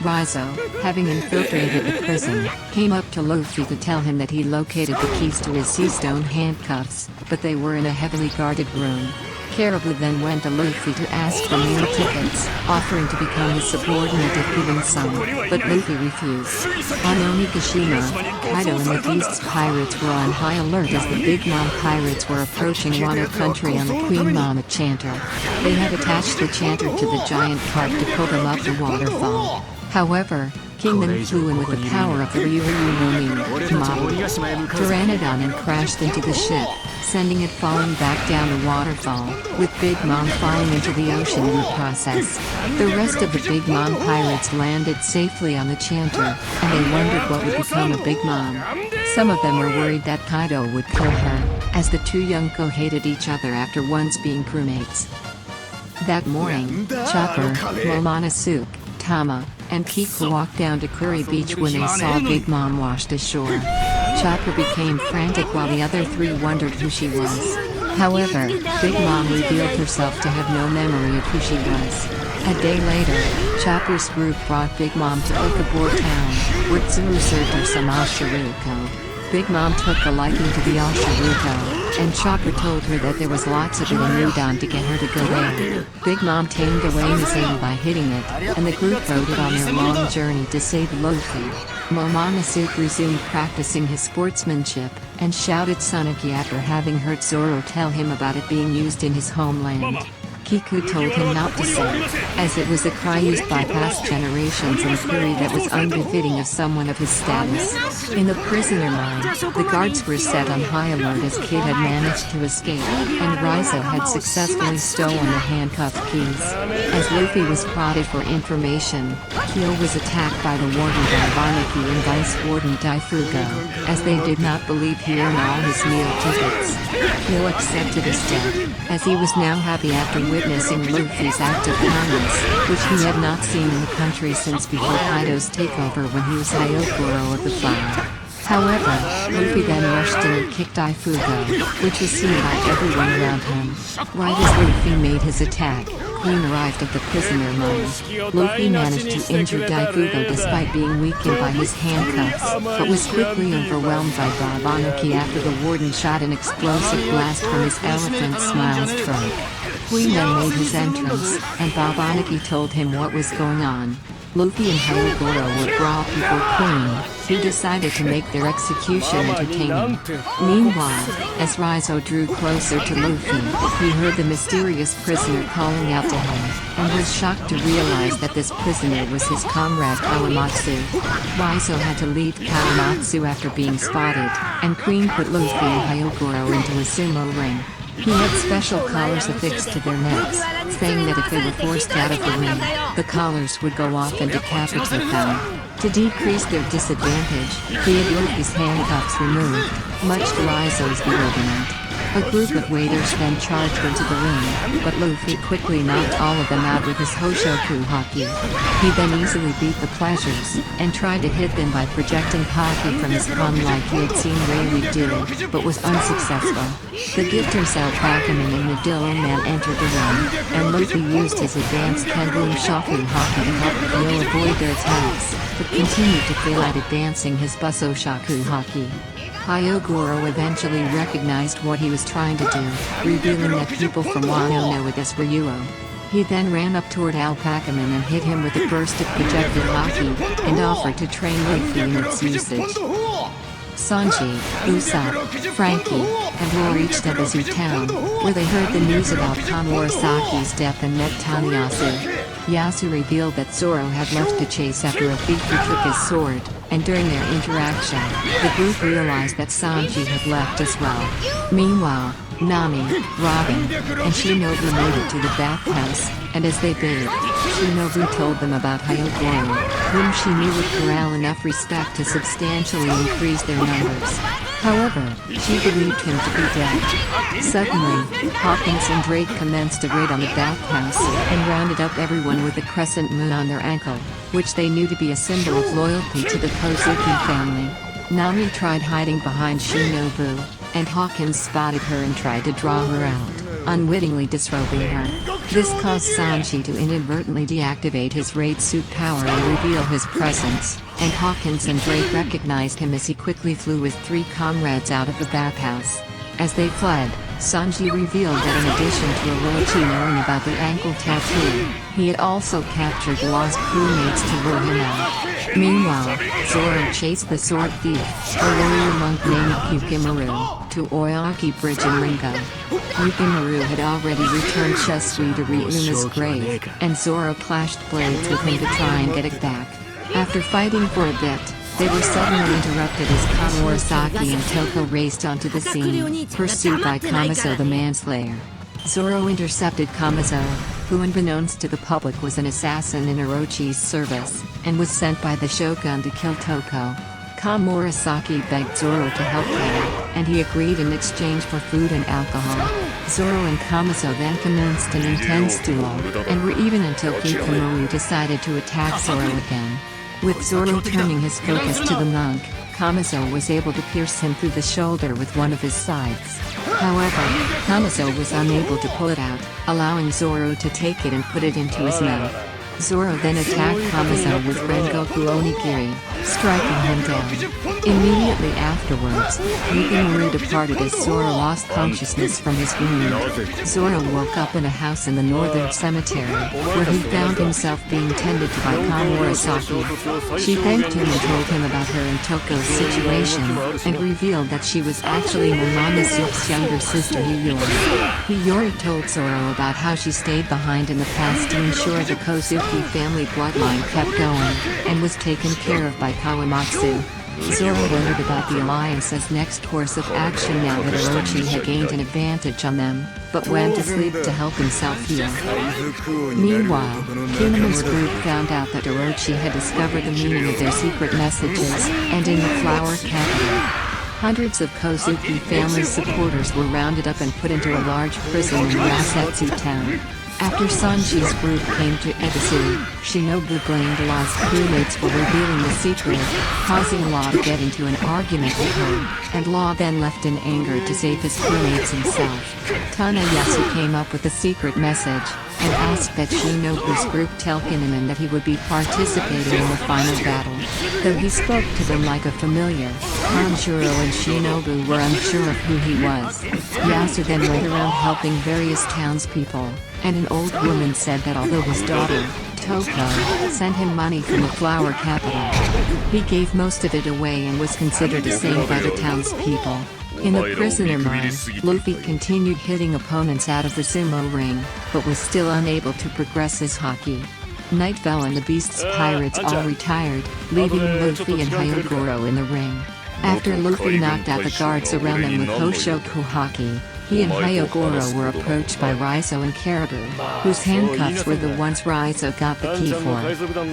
Rizzo, having infiltrated the prison, came up to Luffy to tell him that he located the keys to his sea stone handcuffs, but they were in a heavily guarded room. Caribou then went to Luffy to ask for meal tickets, offering to become his subordinate if given some, but Luffy refused. On Onigashima, Kaido and the Beast's pirates were on high alert as the Big Mom pirates were approaching Wano country on the Queen Mama chanter. They had attached the chanter to the giant cart to pull them up the waterfall. However, King then flew in with the power of the Ryuryu no Mi, Pteranodon, and crashed into the ship, sending it falling back down the waterfall, with Big Mom falling into the ocean in the process. The rest of the Big Mom pirates landed safely on the Chanter, and they wondered what would become of Big Mom. Some of them were worried that Kaido would kill her, as the two Yonko hated each other after once being crewmates. That morning, Chopper, Momonosuke, Tama, and Kiku walked down to Curry Beach when they saw Big Mom washed ashore. Chopper became frantic while the other three wondered who she was. However, Big Mom revealed herself to have no memory of who she was. A day later, Chopper's group brought Big Mom to Okafor Town, where Tsuru served her some Ashiruko. Big Mom took a liking to the Ashiruko, and Chopper told her that there was lots of it in Udon to get her to go there. Big Mom tamed away Misato by hitting it, and the group rode it on their long journey to save Luffy. Momonosuke resumed practicing his sportsmanship, and shouted Tsunuki after having heard Zoro tell him about it being used in his homeland. Kiku told him not to say, as it was a cry used by past generations in Curry that was unbefitting of someone of his status. In the prisoner mine, the guards were set on high alert as Kid had managed to escape, and Raizo had successfully stolen the handcuffed keys. As Luffy was prodded for information, Kyo was attacked by the warden Banbanaki and Vice Warden Daifugo, as they did not believe he earned all his meal tickets. Kyo accepted his death, as he was now happy after witnessing Luffy's act of kindness, which he had not seen in the country since before Kaido's takeover when he was Hyokuro of the Fire. However, Luffy then rushed in and kicked Daifugo, which was seen by everyone around him. Right as Luffy made his attack, Queen arrived at the prisoner mine. Luffy managed to injure Daifugo despite being weakened by his handcuffs, but was quickly overwhelmed by Banbanaki after the warden shot an explosive blast from his elephant Smiles trunk. Queen then made his entrance, and Banbanaki told him what was going on. Luffy and Hyogoro were brought before Queen, who decided to make their execution entertaining. Meanwhile, as Raizo drew closer to Luffy, he heard the mysterious prisoner calling out to him, and was shocked to realize that this prisoner was his comrade Kawamatsu. Raizo had to leave Kawamatsu after being spotted, and Queen put Luffy and Hyogoro into a sumo ring. He had special collars affixed to their necks, saying that if they were forced out of the ring, the collars would go off and decapitate them. To decrease their disadvantage, he had Luffy's handcuffs removed, much to Raizo's bewilderment. A group of waiters then charged into the ring, but Luffy quickly knocked all of them out with his Hoshoku Haki. He then easily beat the pleasures, and tried to hit them by projecting Haki from his palm like he had seen Rayleigh do, but was unsuccessful. The gifters Alpakaman and the Dillo Man entered the ring, and Luffy used his advanced Kenbun Shoku Haki to help Kyo avoid their attacks, but continued to fail at advancing his Busso Shaku Haki. Hyogoro eventually recognized what he was trying to do, revealing that people from Wano know it as Ryuo. He then ran up toward Alpakaman and hit him with a burst of projected Haki, and offered to train Luffy in its usage. Sanji, Usopp, Frankie, and Law reached Ebisu Town, where they heard the news about Komurasaki's death and met Taniyasu. Yasu revealed that Zoro had left to chase after a thief who took his sword, and during their interaction, the group realized that Sanji had left as well. Meanwhile, Nami, Robin, and Shinobu made it to the bathhouse, and as they bathed, Shinobu told them about Hyogoro, whom she knew would corral enough respect to substantially increase their numbers. However, she believed him to be dead. Suddenly, Hawkins and Drake commenced a raid on the bathhouse, and rounded up everyone with a crescent moon on their ankle, which they knew to be a symbol of loyalty to the Kozuki family. Nami tried hiding behind Shinobu, and Hawkins spotted her and tried to draw her out, unwittingly disrobing her. This caused Sanji to inadvertently deactivate his raid suit power and reveal his presence, and Hawkins and Drake recognized him as he quickly flew with 3 comrades out of the bathhouse. As they fled, Sanji revealed that in addition to Orochi knowing about the ankle tattoo, he had also captured lost crewmates to lure him out. Meanwhile, Zoro chased the sword thief, a warrior monk named Yukimaru, to Oyaki Bridge in Ringo. Yukimaru had already returned Chesui to Ryuma's grave, and Zoro clashed blades with him to try and get it back. After fighting for a bit, they were suddenly interrupted as Kamurasaki and Toko raced onto the scene, pursued by Kamizo the manslayer. Zoro intercepted Kamizo, who unbeknownst to the public was an assassin in Orochi's service, and was sent by the Shogun to kill Toko. Kamurasaki begged Zoro to help him, and he agreed in exchange for food and alcohol. Zoro and Kamizo then commenced an intense duel, and were even until Hikamaru decided to attack Zoro again. With Zoro turning his focus to the monk, Kamizo was able to pierce him through the shoulder with one of his scythes. However, Kamizo was unable to pull it out, allowing Zoro to take it and put it into his mouth. Zoro then attacked Kamizo with Rengoku Onigiri, striking him down. Immediately afterwards, Hikamaru departed as Zoro lost consciousness from his wound. Zoro woke up in a house in the northern cemetery, where he found himself being tended to by Kamurasaki. She thanked him and told him about her and Toko's situation, and revealed that she was actually Momonosuke's younger sister Hiyori. Hiyori told Zoro about how she stayed behind in the past to ensure the Kozuki family bloodline kept going, and was taken care of by Kawamatsu. Zoro wondered about the Alliance's next course of action now that Orochi had gained an advantage on them, but went to sleep to help himself heal. Meanwhile, Kinemon's group found out that Orochi had discovered the meaning of their secret messages, and in the Flower Capital, hundreds of Kozuki family supporters were rounded up and put into a large prison in Yasetsu town. After Sanji's group came to Ebisu, Shinobu blamed Law's crewmates for revealing the secret, causing Law to get into an argument with her, and Law then left in anger to save his crewmates himself. Tanayasu came up with a secret message, and asked that Shinobu's group tell Kinemon that he would be participating in the final battle. Though he spoke to them like a familiar, Kanjuro and Shinobu were unsure of who he was. Yasu then went around helping various townspeople, and an old woman said that although his daughter, Toko, sent him money from the Flower Capital, he gave most of it away and was considered a saint by the townspeople. In the prisoner mine, Luffy continued hitting opponents out of the sumo ring, but was still unable to progress his haki. Night fell and the Beast's pirates all retired, leaving Luffy and Hyogoro in the ring. After Luffy knocked out the guards around them with Hoshoku haki, he and Hyogoro were approached by Raizo and Caribou, whose handcuffs were the ones Raizo got the key for.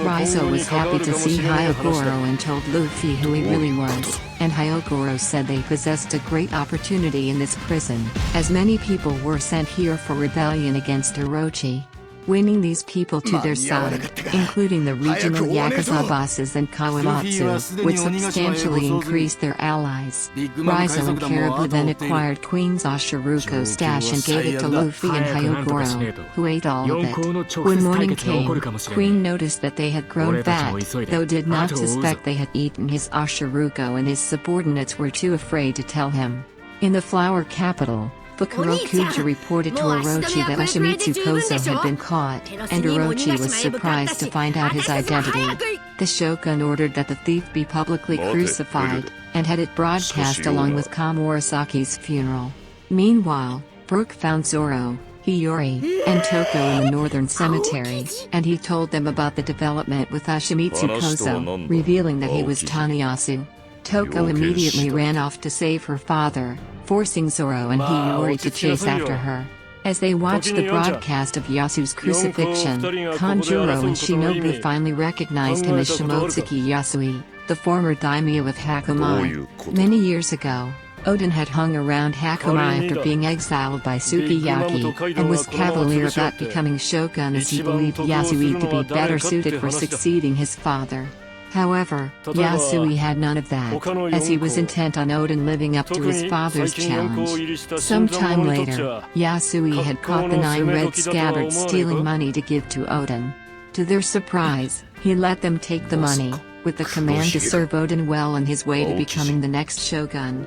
Raizo was happy to see Hyogoro and told Luffy who he really was, and Hyogoro said they possessed a great opportunity in this prison, as many people were sent here for rebellion against Orochi. Winning these people to their side, including the regional Yakuza bosses and Kawamatsu, would substantially increase their allies. Raizo and Caribou then acquired Queen's Ashiruko stash and gave it to Luffy and Hyogoro, who ate all of it. When morning came, Queen noticed that they had grown fat, though did not suspect they had eaten his Ashiruko, and his subordinates were too afraid to tell him. In the Flower Capital, Fukurokuja reported to Orochi that Ashimitsu Kozo had been caught, and Orochi was surprised to find out his identity. The Shogun ordered that the thief be publicly crucified, and had it broadcast along with Kamurasaki's funeral. Meanwhile, Brook found Zoro, Hiyori, and Toko in the northern cemetery, and he told them about the development with Ashimitsu Kozo, revealing that he was Tanayasu. Toko immediately ran off to save her father, forcing Zoro and Hiyori to chase after her. As they watched the broadcast of Yasu's crucifixion, Kanjuro and Shinobu finally recognized him as Shimotsuki Yasui, the former daimyo of Hakumai. Many years ago, Oden had hung around Hakumai after being exiled by Sukiyaki, and was cavalier about becoming shogun as he believed Yasui to be better suited for succeeding his father. However, Yasui had none of that, as he was intent on Oden living up to his father's challenge. Sometime later, Yasui had caught the 9 red scabbards stealing money to give to Oden. To their surprise, he let them take the money, with the command to serve Oden well on his way to becoming the next shogun.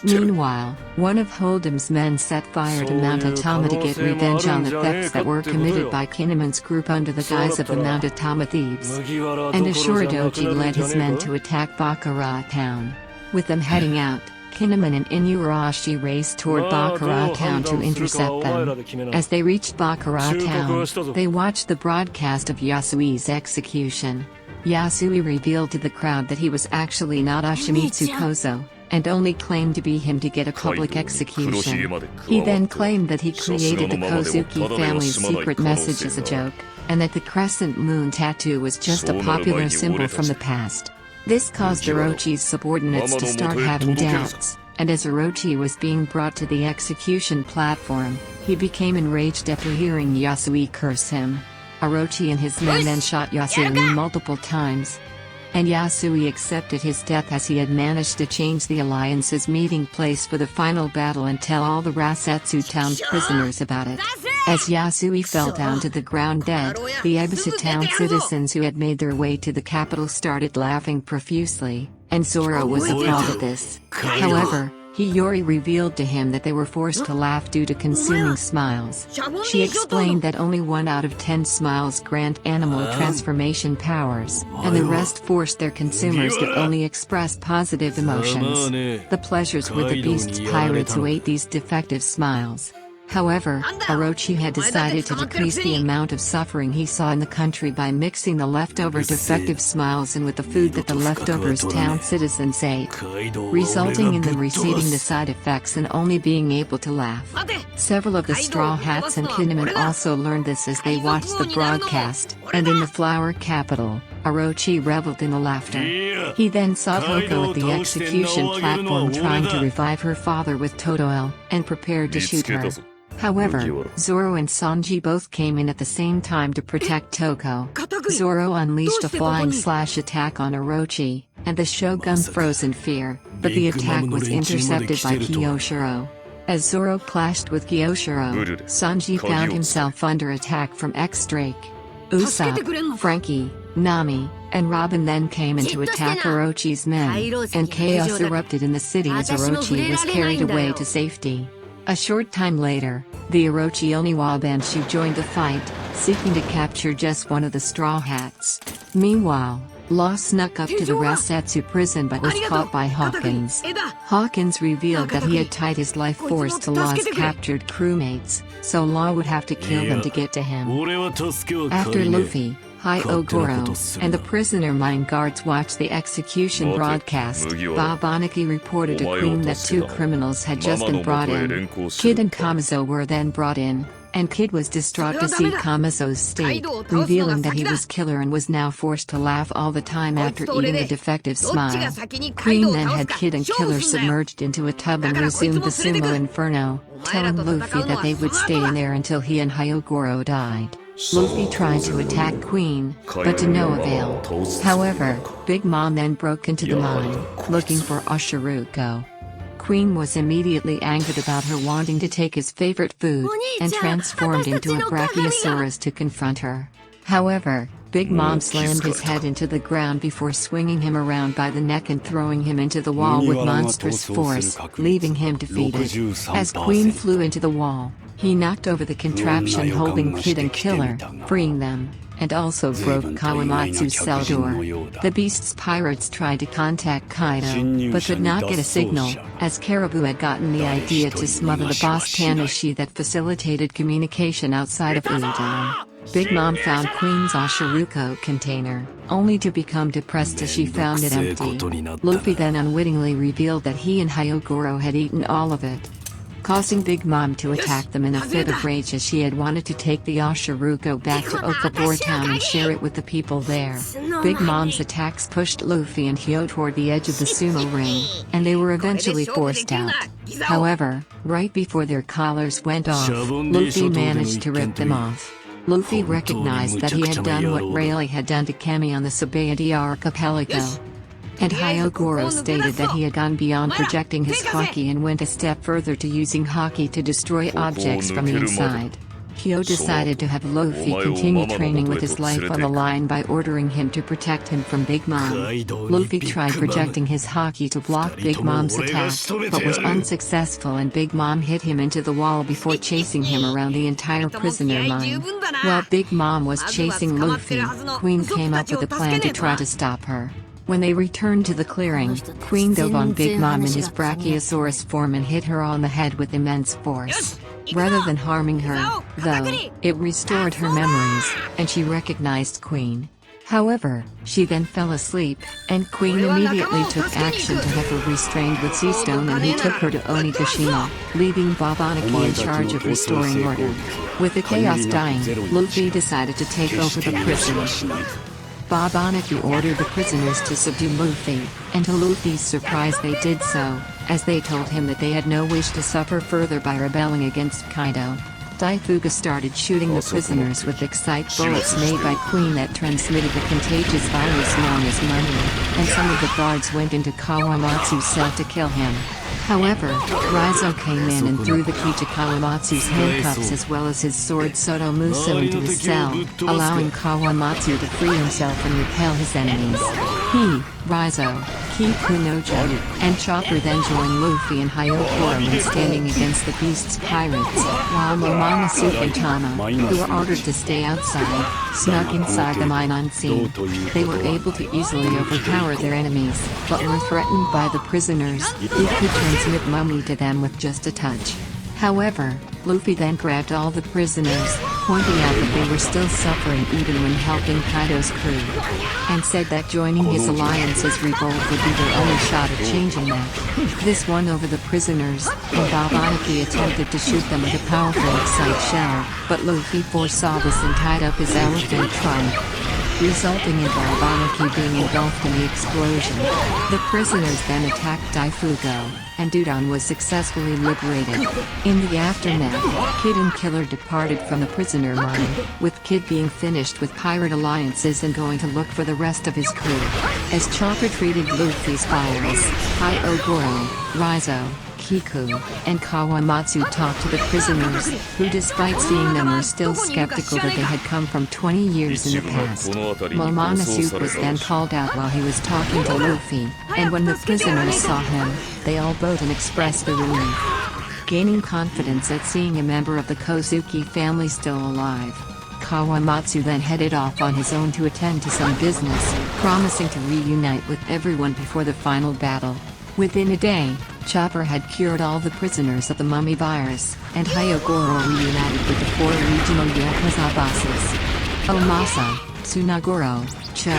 Meanwhile, one of Hold'em's men set fire to Mount Atama to get revenge on the thefts that were committed by Kinemon's group under the guise of the Mount Atama thieves. And Ashuradoji led his men to attack Bakura town. With them heading out, Kinemon and Inuyarashi raced toward Bakura town to intercept them. As they reached Bakura town, they watched the broadcast of Yasui's execution. Yasui revealed to the crowd that he was actually not Ashimitsu Kozo, and only claimed to be him to get a public execution. He then claimed that he created the Kozuki family's secret message as a joke, and that the crescent moon tattoo was just a popular symbol from the past. This caused Orochi's subordinates to start having doubts, and as Orochi was being brought to the execution platform, he became enraged after hearing Yasui curse him. Orochi and his men then shot Yasui multiple times, and Yasui accepted his death as he had managed to change the Alliance's meeting place for the final battle and tell all the Rasetsu town prisoners about it. As Yasui fell down to the ground dead, the Ebisu town citizens who had made their way to the capital started laughing profusely, and Zoro was appalled at this. However, Hiyori revealed to him that they were forced to laugh due to consuming smiles. She explained that only 1 out of 10 smiles grant animal transformation powers, and the rest forced their consumers to only express positive emotions. The pleasures were the beast's pirates who ate these defective smiles. However, Orochi had decided to decrease the amount of suffering he saw in the country by mixing the leftover defective smiles in with the food that the leftovers town citizens ate, resulting in them receiving the side effects and only being able to laugh. Several of the Straw Hats and Kinemon also learned this as they watched the broadcast, and in the Flower Capital, Orochi reveled in the laughter. He then saw Hoko at the execution platform trying to revive her father with Totodile, and prepared to shoot her. However, Zoro and Sanji both came in at the same time to protect Toko. Zoro unleashed a flying slash attack on Orochi, and the Shogun froze in fear, but the attack was intercepted by Kyoshiro. As Zoro clashed with Kyoshiro, Sanji found himself under attack from X-Drake. Usopp, Frankie, Nami, and Robin then came in to attack Orochi's men, and chaos erupted in the city as Orochi was carried away to safety. A short time later, the Orochi Oniwa Banshu joined the fight, seeking to capture just one of the Straw Hats. Meanwhile, Law snuck up to the Rasetsu prison but was caught by Hawkins. Hawkins revealed that he had tied his life force to Law's captured crewmates, so Law would have to kill them to get to him. After Luffy, Hyogoro, and the prisoner mine guards watched the execution broadcast, Bob Aniki reported to Queen that 2 criminals had just been brought in. Kid and Kamazo were then brought in, and Kid was distraught to see Kamazo's state, revealing that he was killer and was now forced to laugh all the time after eating the defective smile. Queen then had Kid and Killer submerged into a tub and resumed the Sumo Inferno, telling Luffy that they would stay in there until he and Hyogoro died. Luffy tried to attack Queen, but to no avail. However, Big Mom then broke into the mine, looking for Oshiruko. Queen was immediately angered about her wanting to take his favorite food, and transformed into a Brachiosaurus to confront her. However, Big Mom slammed his head into the ground before swinging him around by the neck and throwing him into the wall with monstrous force, leaving him defeated. As Queen flew into the wall, he knocked over the contraption holding Kid and Killer, freeing them, and also broke Kawamatsu's cell door. The Beast's pirates tried to contact Kaido, but could not get a signal, as Caribou had gotten the idea to smother the boss Tanashi that facilitated communication outside of Udawn. Big Mom found Queen's Oshiruko container, only to become depressed as she found it empty. Luffy then unwittingly revealed that he and Hyogoro had eaten all of it, causing Big Mom to attack them in a fit of rage as she had wanted to take the Oshiruko back to Okabor town and share it with the people there. Big Mom's attacks pushed Luffy and Hyo toward the edge of the sumo ring, and they were eventually forced out. However, right before their collars went off, Luffy managed to rip them off. Luffy recognized that he had done what Rayleigh had done to Kami on the Sabaody archipelago. And Hyogoro stated that he had gone beyond projecting his haki and went a step further to using haki to destroy objects from the inside. Hyo decided to have Luffy continue training with his life on the line by ordering him to protect him from Big Mom. Luffy tried projecting his haki to block Big Mom's attack, but was unsuccessful and Big Mom hit him into the wall before chasing him around the entire prisoner mine. While Big Mom was chasing Luffy, Queen came up with a plan to try to stop her. When they returned to the clearing, Queen dove on Big Mom in his Brachiosaurus form and hit her on the head with immense force. Rather than harming her, though, it restored her memories, and she recognized Queen. However, she then fell asleep, and Queen immediately took action to have her restrained with sea stone, and he took her to Onigashima, leaving Babanaki in charge of restoring order. With the chaos dying, Luffy decided to take over the prison. Babanaki ordered the prisoners to subdue Luffy, and to Luffy's surprise they did so, as they told him that they had no wish to suffer further by rebelling against Kaido. Daifuga started shooting the prisoners with Excite bullets made by Queen that transmitted the contagious virus known as money, and some of the guards went into Kawamatsu's cell to kill him. However, Raizo came in and threw the key to Kawamatsu's handcuffs as well as his sword Soto Muso into his cell, allowing Kawamatsu to free himself and repel his enemies. He, Raizo, Kikunojo, and Chopper then joined Luffy and Hyokoro in standing against the Beast's pirates, while Momonosuke and Tama, who were ordered to stay outside, snuck inside the mine unseen. They were able to easily overpower their enemies, but were threatened by the prisoners, who could transmit mummy to them with just a touch. However, Luffy then grabbed all the prisoners, pointing out that they were still suffering even when helping Kaido's crew, and said that joining his alliance's revolt would be their only shot at changing that. This won over the prisoners, and Babanaki attempted to shoot them with a powerful Excite shell, but Luffy foresaw this and tied up his elephant trunk, resulting in Babanaki being engulfed in the explosion. The prisoners then attacked Daifugo, and Dudon was successfully liberated. In the aftermath, Kid and Killer departed from the prisoner mine, with Kid being finished with pirate alliances and going to look for the rest of his crew. As Chopper treated Luffy's followers, Hyogoro, Raizo, Kiku, and Kawamatsu talked to the prisoners, who despite seeing them were still skeptical that they had come from 20 years in the past. Momonosuke was then called out while he was talking to Luffy, and when the prisoners saw him, they all bowed and expressed their relief. Gaining confidence at seeing a member of the Kozuki family still alive, Kawamatsu then headed off on his own to attend to some business, promising to reunite with everyone before the final battle. Within a day, Chopper had cured all the prisoners of the mummy virus, and Hyogoro reunited with the 4 regional Yakuza bosses: Omasa, Tsunagoro, Cho,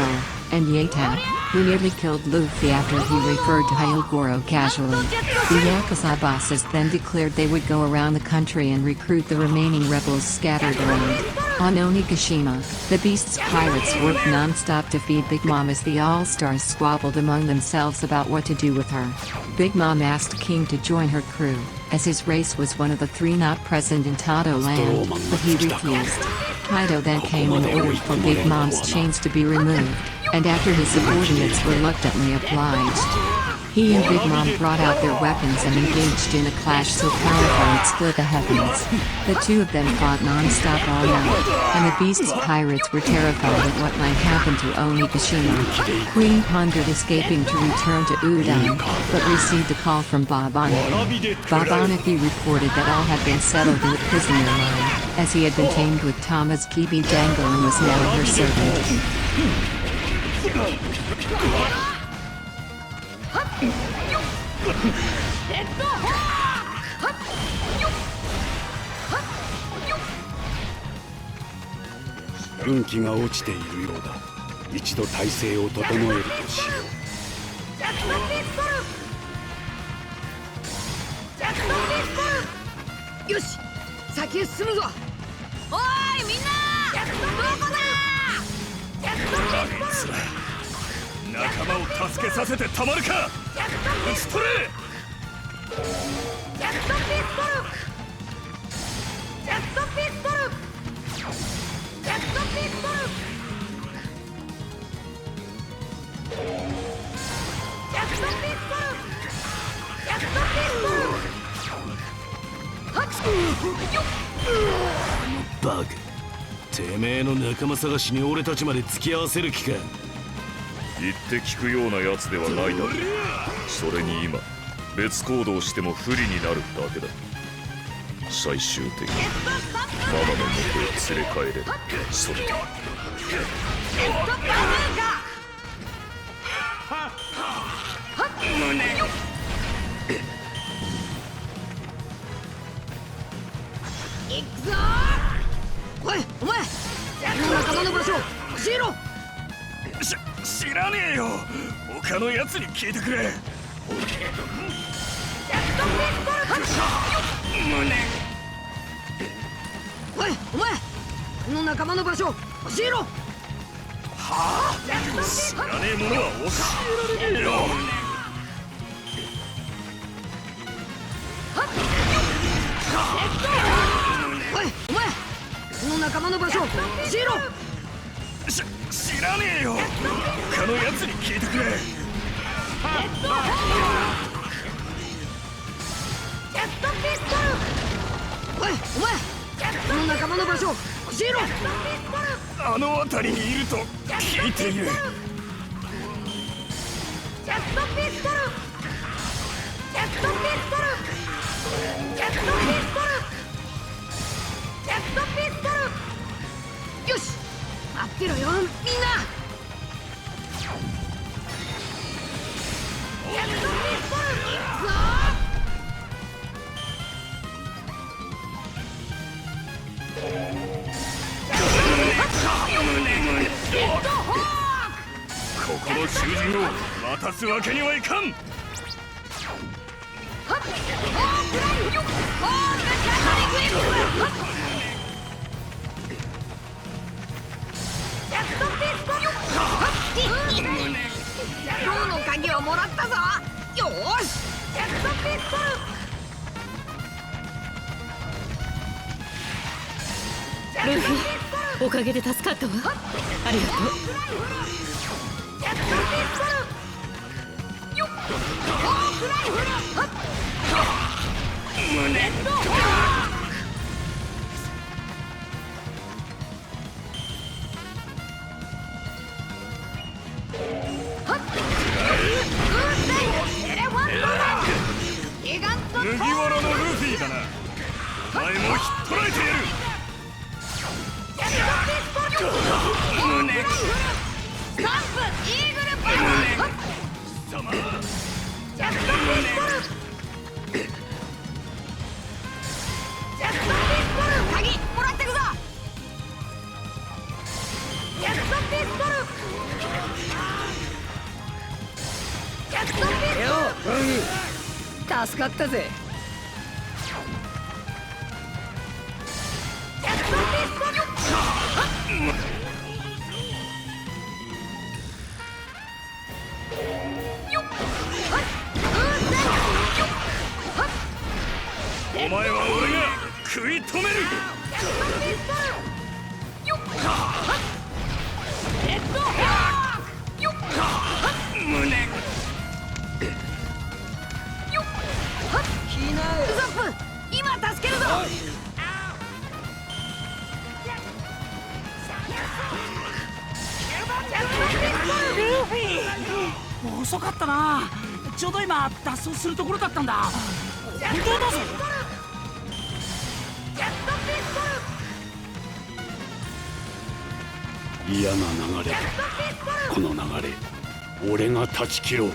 and Yatak, who nearly killed Luffy after he referred to Hyogoro casually. The Yakuza bosses then declared they would go around the country and recruit the remaining rebels scattered around. On Onigashima, the Beast's pirates worked non-stop to feed Big Mom as the All-Stars squabbled among themselves about what to do with her. Big Mom asked King to join her crew, as his race was one of the 3 not present in Tado land, but he refused. Kaido then came and ordered for Big Mom's chains to be removed, and after his subordinates reluctantly obliged, he and Big Mom brought out their weapons and engaged in a clash so powerful it split the heavens. The two of them fought non-stop all night, and the Beast's pirates were terrified at what might happen to Onigashima. Queen pondered escaping to return to Udon, but received a call from Babanaki. Babanaki reported that all had been settled in the prisoner mine, as he had been tamed with Tama's Kibi Dango and was now her servant.運気が落ちているようだ。一度体勢を整えるとしよう。よし、先へ進むぞ。おーいみんな、どこだ。仲間を助けさせてたまるか。打ち取れ。ジャットピストル。ジャットピストル。ジャットピストル。ジャットピストル。ジャットピストル。ハッバカ、てめえの仲間探しに俺たちまで付き合わせる気か。言って聞くようなやつではないだろう。それに今別行動しても不利になるだけだ。最終的にママの元へ連れ帰れる。それで行くぞー。おいお前、仲間の場所教えろ。知らねえよ。他のやつに聞いてくれ。おいお前、この仲間の場所教えろ。はあ、知らねえものは教えられねえよ。おいお前、この仲間の場所教えろ。知らねえよ。他のやつに聞いてくれ。おいお前、この仲間の場所教えろ。あの辺りにいると聞いている。よし、待ってろよみんな。ここの囚人を渡すわけにはいかん。今日の鍵をもらったぞ。よーし。ルフィ、おかげで助かったわ。ありがとう。麦わらのルフィだな。お前もひっ捕らえてやる。鍵もらってくぞ。助かったぜ。お前は俺が食い止める。ウソップ、今助けるぞ。遅かったな。ちょうど今脱走するところだったんだ。本当だぞ。嫌な流れだ。この流れ、俺が断ち切ろう。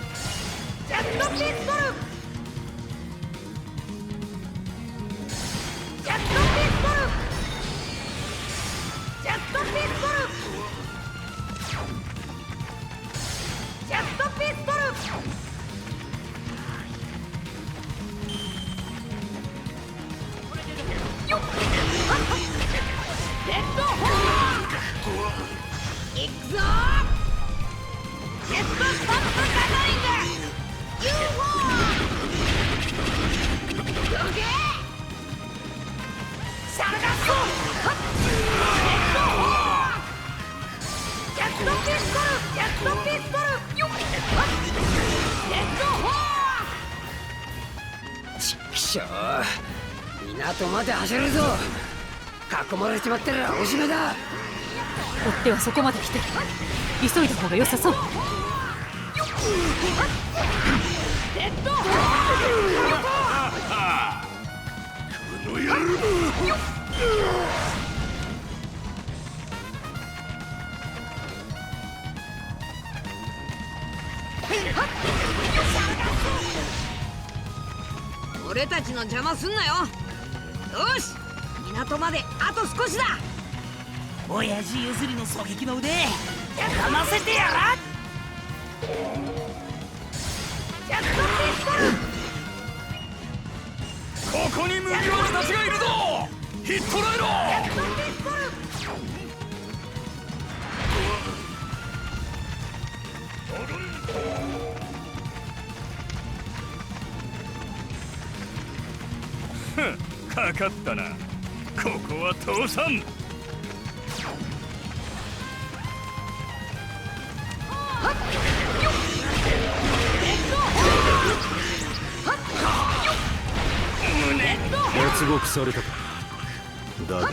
行くぞ。ジェットストップガトリング UFO どけ。サルガストジェットピストル、ジェットピストルよっジェットホー。ちっきしょう、港まで走るぞ。囲まれちまったらおしめだ。追っ手はそこまで来てる。急いだ方が良さそう。レッドホこの野郎。俺たちの邪魔すんなよ。よし、港まであと少しだ。親父譲りの狙撃の腕かませてやら。ここに麦わらたちがいるぞ。ヒットラえろ。かかったな。ここは倒さん。脱獄されたか。だが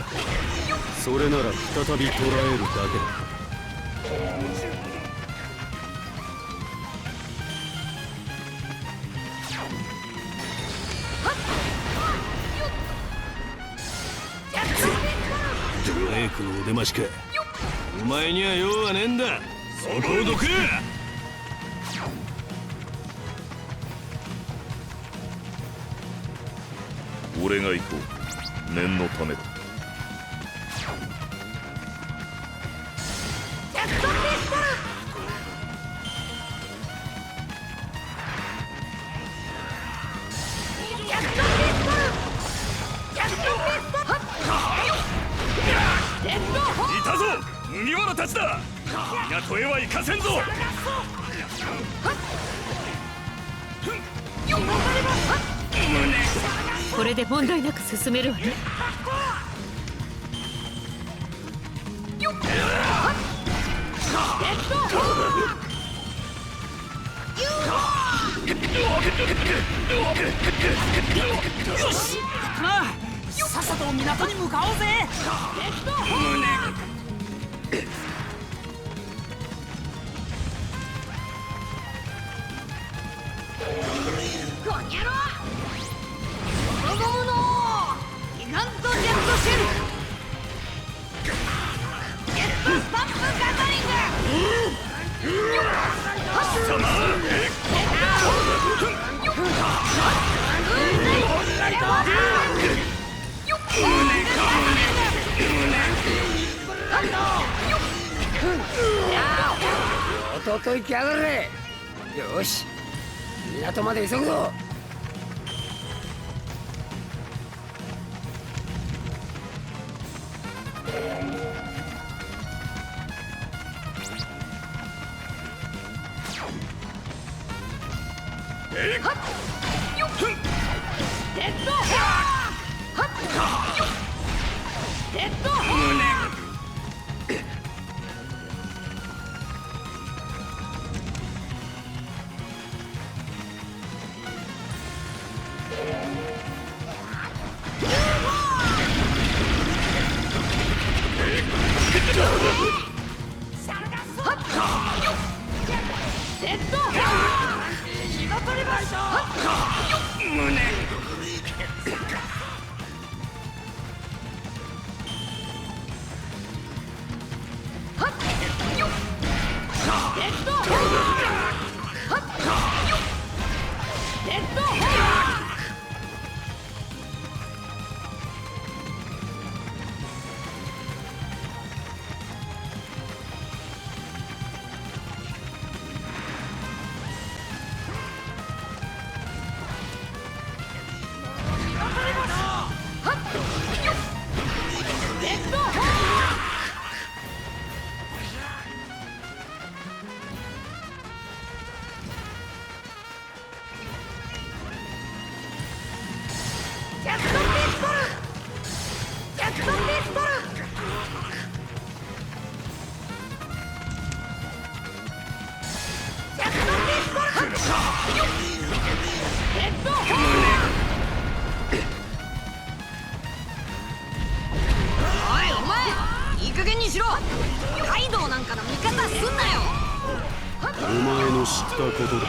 それなら再び捕らえるだけだ。ドレークのお出ましか。お前には用はねえんだ。そこをどけ。俺が行こう。念のためだ。いたぞ麦わらたちだ。港へは行かせんぞ。これで問題なく進めるわね。よし、さっさと港に向かおうぜ。こにゃろ、ゴムのギガントジェットシェル、ジェットスタンプガザリング。とっといきやがれ。よし、港まで急ぐぞ。お前の知ったことだ。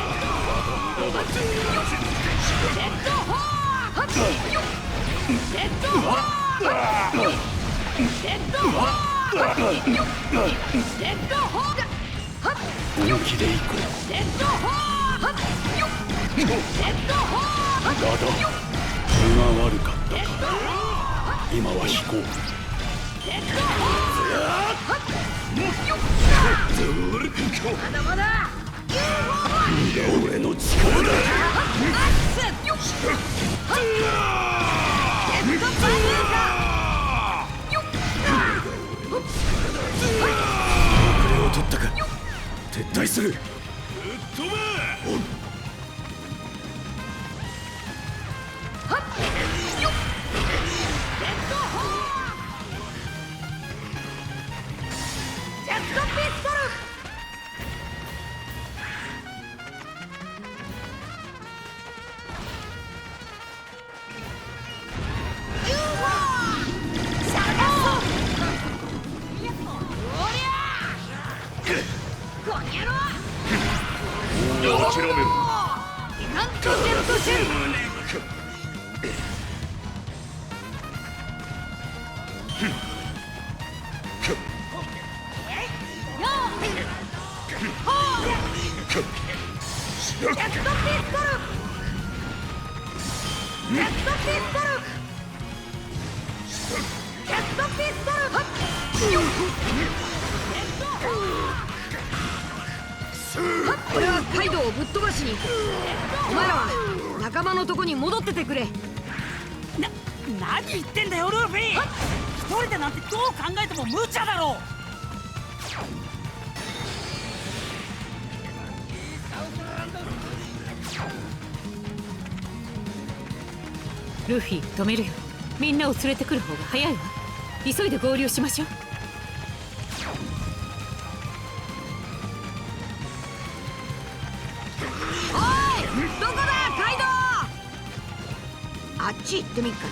本気で行く。だが気が悪かったか。今は引こう。だまだ俺の力だ。遅れを取ったか。撤退する。諦めろ。なんとジェットシェルジェットピストルジェットピストルジェットピストル俺はカイドウをぶっ飛ばしに行く。お前らは仲間のとこに戻っててくれ。何言ってんだよルフィ。一人でなんてどう考えても無茶だろ。ルフィ止めるよ。みんなを連れてくる方が早いわ。急いで合流しましょう。おいどこだカイドウ。あっち行ってみっか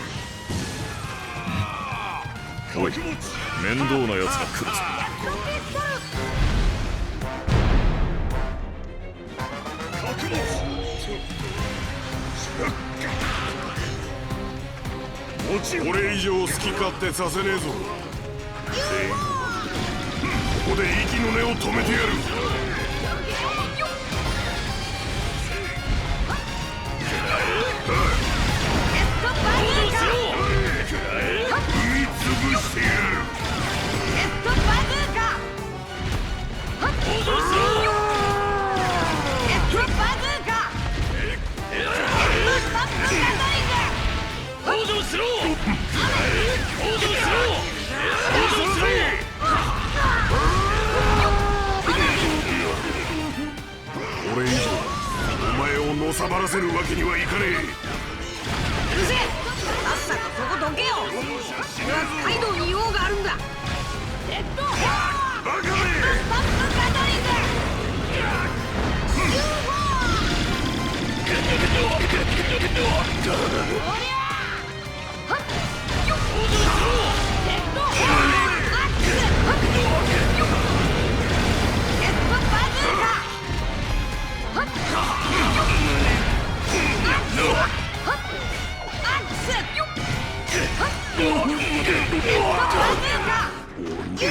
な。おい、面倒なやつが来るぞ。これ以上好き勝手させねえぞ。ここで息の根を止めてやる。踏み潰してやる。俺以上お前をのさばらせるわけにはいかねえ。うるせえ。さっさとそこどけよ。俺はカイドウに用があるんだ。レッドホーバカめ。スタンプガトリング。おりゃはっよっレッドホーアックスはっよっレッドバズーカはっよっアックスはっアックスよっはっレッドバズーカよっレ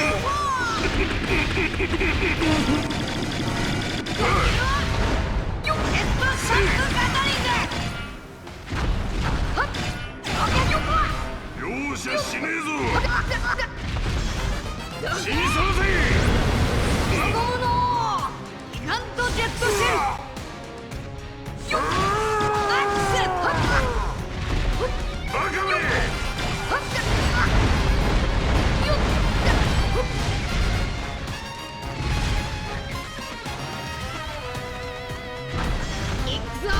ッドシャンプガトリングはっ容赦しねえぞ。死にさらせ。ゴムのギガントジェットシェルよっアックスバカめ。よっいくぞ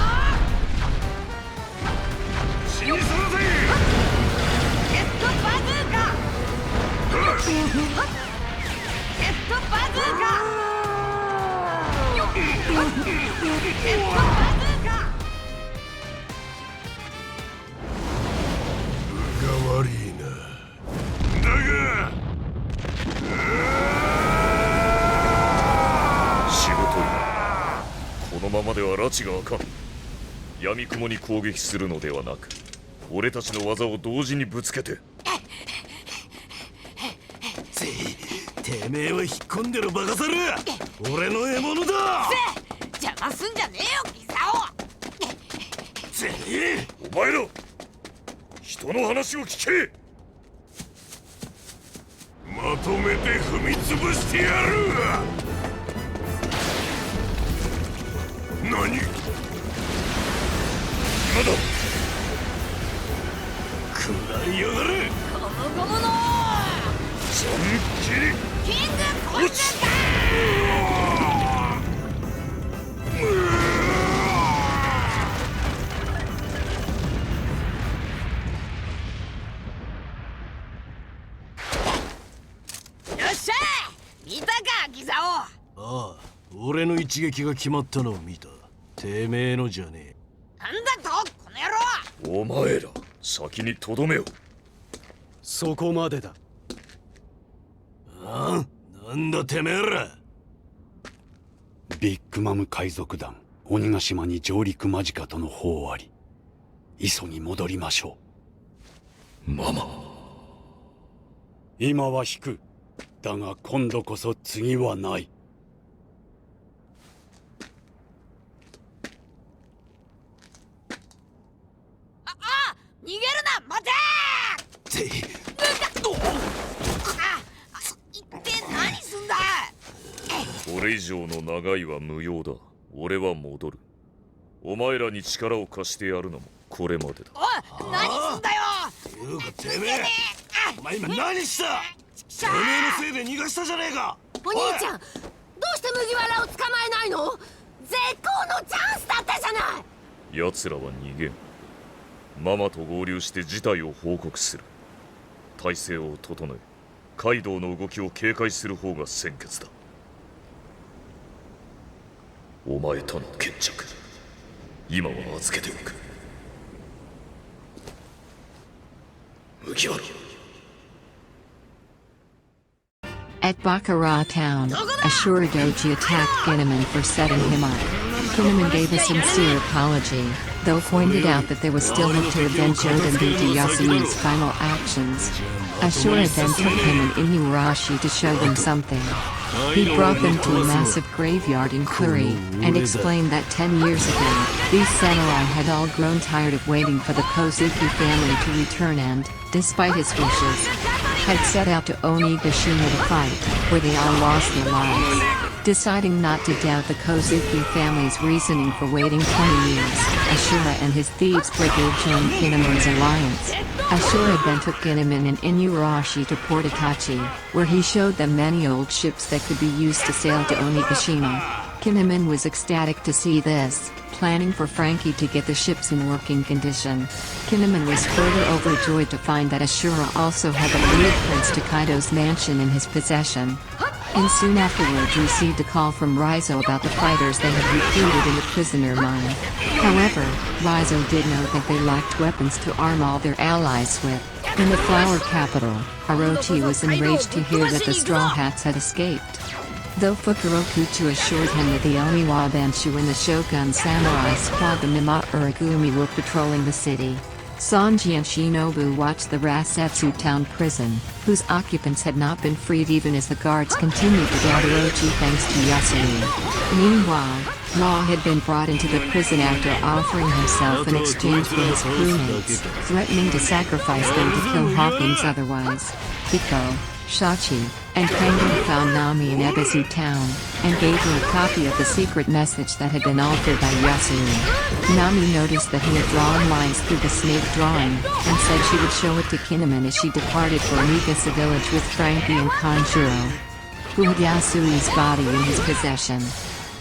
死にさらせ。ジェットバズーカジェットバズーカよっジェットバズーカ分が悪いな。だがしぶといな。このままでは拉致があかん。闇雲に攻撃するのではなく、俺たちの技を同時にぶつけて。てめえは引っ込んでるバカサル。俺の獲物だ。邪魔すんじゃねえよギサお前ら人の話を聞け。まとめて踏み潰してやる。何今だ食らいやがれゴムゴムのジャンキリキングコンセンター。よっしゃ見たかギザオ。ああ、俺の一撃が決まったのを見た。てめえのじゃねえ。なんだとこの野郎。お前ら先にとどめよ。そこまでだ。ああ、なんだてめえら。ビッグマム海賊団鬼ヶ島に上陸間近との報あり、急ぎ戻りましょう。ママ、今は引く。だが今度こそ次はない。逃げるな、待てー。一体何すんだ。これ以上の長いは無用だ。俺は戻る。お前らに力を貸してやるのもこれまでだ。おい、何すんだよ。いうかてめえ、お前今何した。てめえのせいで逃がしたじゃねえか。お兄ちゃん、どうして麦わらを捕まえないの。絶好のチャンスだったじゃない。奴らは逃げん。ママと合流して事態を報告する。体制を整え、カイドウの動きを警戒する方が先決だ。お前との決着、今は預けておく。麦わら。At Baccarat Town, Ashura Doji attacked Kinemon for setting him up. Kinemon gave a sincere apology, though pointed out that there was still hope to avenge Oden due to Yasuo's final actions. Ashura then took him and Inuarashi to show them something. He brought them to a massive graveyard in Kuri, and explained that 10 years ago, these samurai had all grown tired of waiting for the Kozuki family to return and, despite his wishes, had set out to Onigashima to fight, where they all lost their lives. Deciding not to doubt the Kozuki family's reasoning for waiting 20 years, Ashura and his thieves brigade joined Kinemon's alliance. Ashura then took Kinemon and Inuarashi to Port Itachi, where he showed them many old ships that could be used to sail to Onigashima. Kinemon was ecstatic to see this, planning for Frankie to get the ships in working condition. Kinemon was further overjoyed to find that Ashura also had the blueprints to Kaido's mansion in his possession. And soon afterwards received a call from Raizo about the fighters they had recruited in the prisoner mine. However, Raizo did note that they lacked weapons to arm all their allies with. In the flower capital, Orochi was enraged to hear that the Straw Hats had escaped. Though Fukurokuchi assured him that the only Wabanshu in the Shogun samurai squad, the Mima Uragumi, were patrolling the city, Sanji and Shinobu watched the Rasetsu town prison, whose occupants had not been freed even as the guards continued to guard Orochi thanks to Yasui. Meanwhile, Law had been brought into the prison after offering himself in exchange for his crewmates, threatening to sacrifice them to kill Hawkins otherwise. Hiko, Shachi, and Kangen found Nami in Ebisu town, and gave her a copy of the secret message that had been altered by Yasui. Nami noticed that he had drawn lines through the snake drawing, and said she would show it to Kinemon as she departed for Mikasa village with Frankie and Kanjuro, who had Yasui's body in his possession.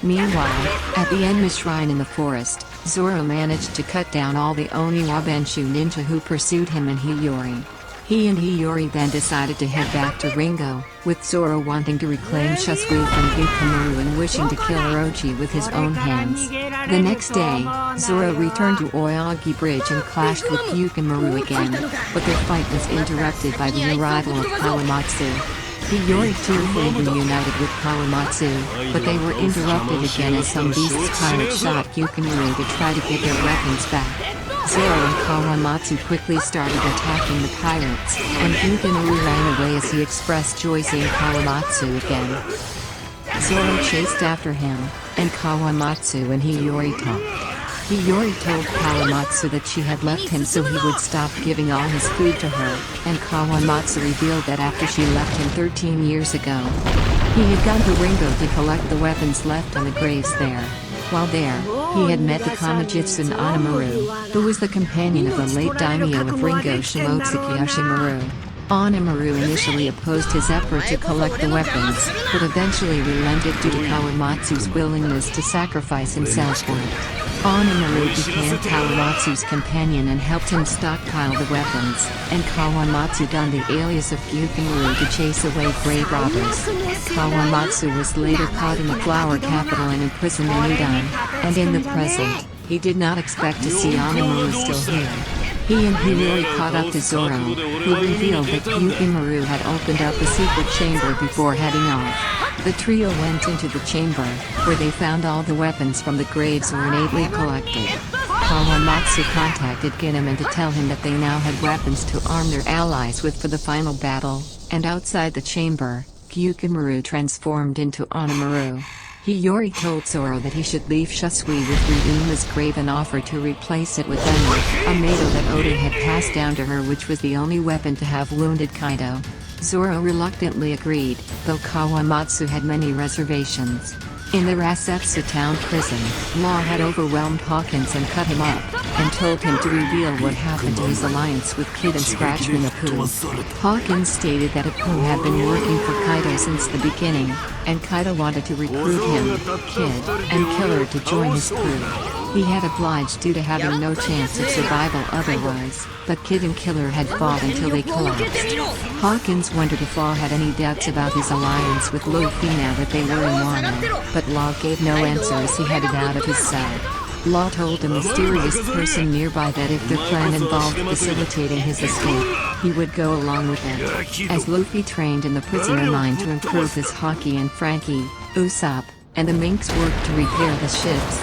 Meanwhile, at the Enma shrine in the forest, Zoro managed to cut down all the Oni Wabenshu ninja who pursued him and Hiyori. He and Hiyori then decided to head back to Ringo, with Zoro wanting to reclaim Shusui from Gyukimaru and wishing to kill Orochi with his own hands. The next day, Zoro returned to Oyagi Bridge and clashed with Gyukimaru again, but their fight was interrupted by the arrival of Kawamatsu. Hiyori too had been united with Kawamatsu, but they were interrupted again as some beast's pilot shot Gyukimaru to try to get their weapons back. Zoro and Kawamatsu quickly started attacking the pirates, and Gyukimaru ran away as he expressed joy seeing Kawamatsu again. Zoro chased after him, and Kawamatsu and Hiyori talked. Hiyori told Kawamatsu that she had left him so he would stop giving all his food to her, and Kawamatsu revealed that after she left him 13 years ago, he had gone to Ringo to collect the weapons left on the graves there. While there, He had met the Kamijitsu Onamaru, who was the companion of the late daimyo of Ringo Shimotsuki Ashimaru. Onamaru initially opposed his effort to collect the weapons, but eventually relented due to Kawamatsu's willingness to sacrifice himself for it. Onamaru became Kawamatsu's companion and helped him stockpile the weapons, and Kawamatsu donned the alias of Gyukimaru to chase away grave robbers. Kawamatsu was later caught in the flower capital and imprisoned in Udon, and in the present, he did not expect to see Onamaru still here. He and Hiyori caught up to Zoro, who revealed that Gyukimaru had opened up a secret chamber before heading off. The trio went into the chamber, where they found all the weapons from the graves ornately collected. Kawamatsu contacted Ginnaman to tell him that they now had weapons to arm their allies with for the final battle, and outside the chamber, Gyukimaru transformed into Onamaru. Hiyori told Zoro that he should leave Shusui with Ryuma's grave and offered to replace it with Enma, a metal that Oden had passed down to her, which was the only weapon to have wounded Kaido. Zoro reluctantly agreed, though Kawamatsu had many reservations. In the Rasetsu town prison, Law had overwhelmed Hawkins and cut him up, and told him to reveal what happened to his alliance with Kid and Scratchman Apu. Hawkins stated that Apu had been working for Kaido since the beginning, and Kaido wanted to recruit him, Kid, and Killer to join his crew. He had obliged due to having no chance of survival otherwise, but Kid and Killer had fought until they collapsed. Hawkins wondered if Law had any doubts about his alliance with Luffy now that they were in Wano, but Law gave no answer as he headed out of his cell. Law told a mysterious person nearby that if their plan involved facilitating his escape, he would go along with it. As Luffy trained in the prisoner mine to improve his Haki and Frankie, Usopp, and the Minks worked to repair the ships.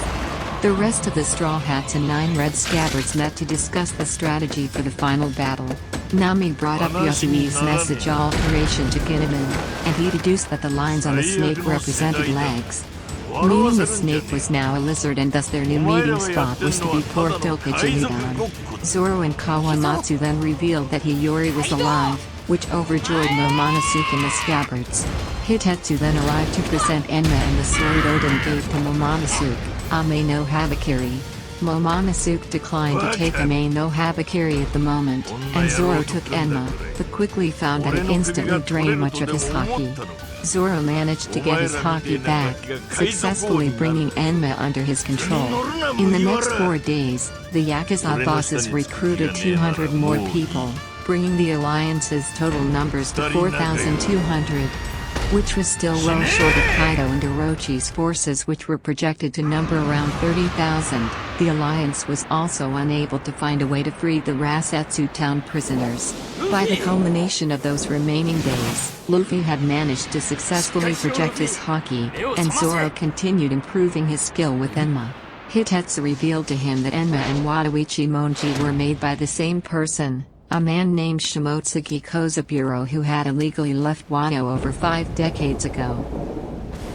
The rest of the Straw Hats and 9 Red Scabbards met to discuss the strategy for the final battle. Nami brought up Yasui's message alteration to Ginnaman, and he deduced that the lines on the snake represented legs. Meaning the snake was now a lizard, and thus their new meeting spot was to be Port Dokage in Udon. Zoro and Kawamatsu then revealed that Hiyori was alive, which overjoyed Momonosuke and the Scabbards. Hitetsu then arrived to present Enma and the sword Oden gave to Momonosuke, Ame no Habakiri. Momonosuke declined to take Ame no Habakiri at the moment, and Zoro took Enma, but quickly found that it instantly drained much of his Haki. Zoro managed to get his Haki back, successfully bringing Enma under his control. In the next 4 days, the Yakuza bosses recruited 200 more people, bringing the alliance's total numbers to 4,200. Which was still well short of Kaido and Orochi's forces, which were projected to number around 30,000. The alliance was also unable to find a way to free the Rasetsu town prisoners. By the culmination of those remaining days, Luffy had managed to successfully project his Haki, and Zoro continued improving his skill with Enma. Hitetsu revealed to him that Enma and Watawichi Monji were made by the same person, a man named Shimotsugi Kozaburo, who had illegally left Wano over 5 decades ago.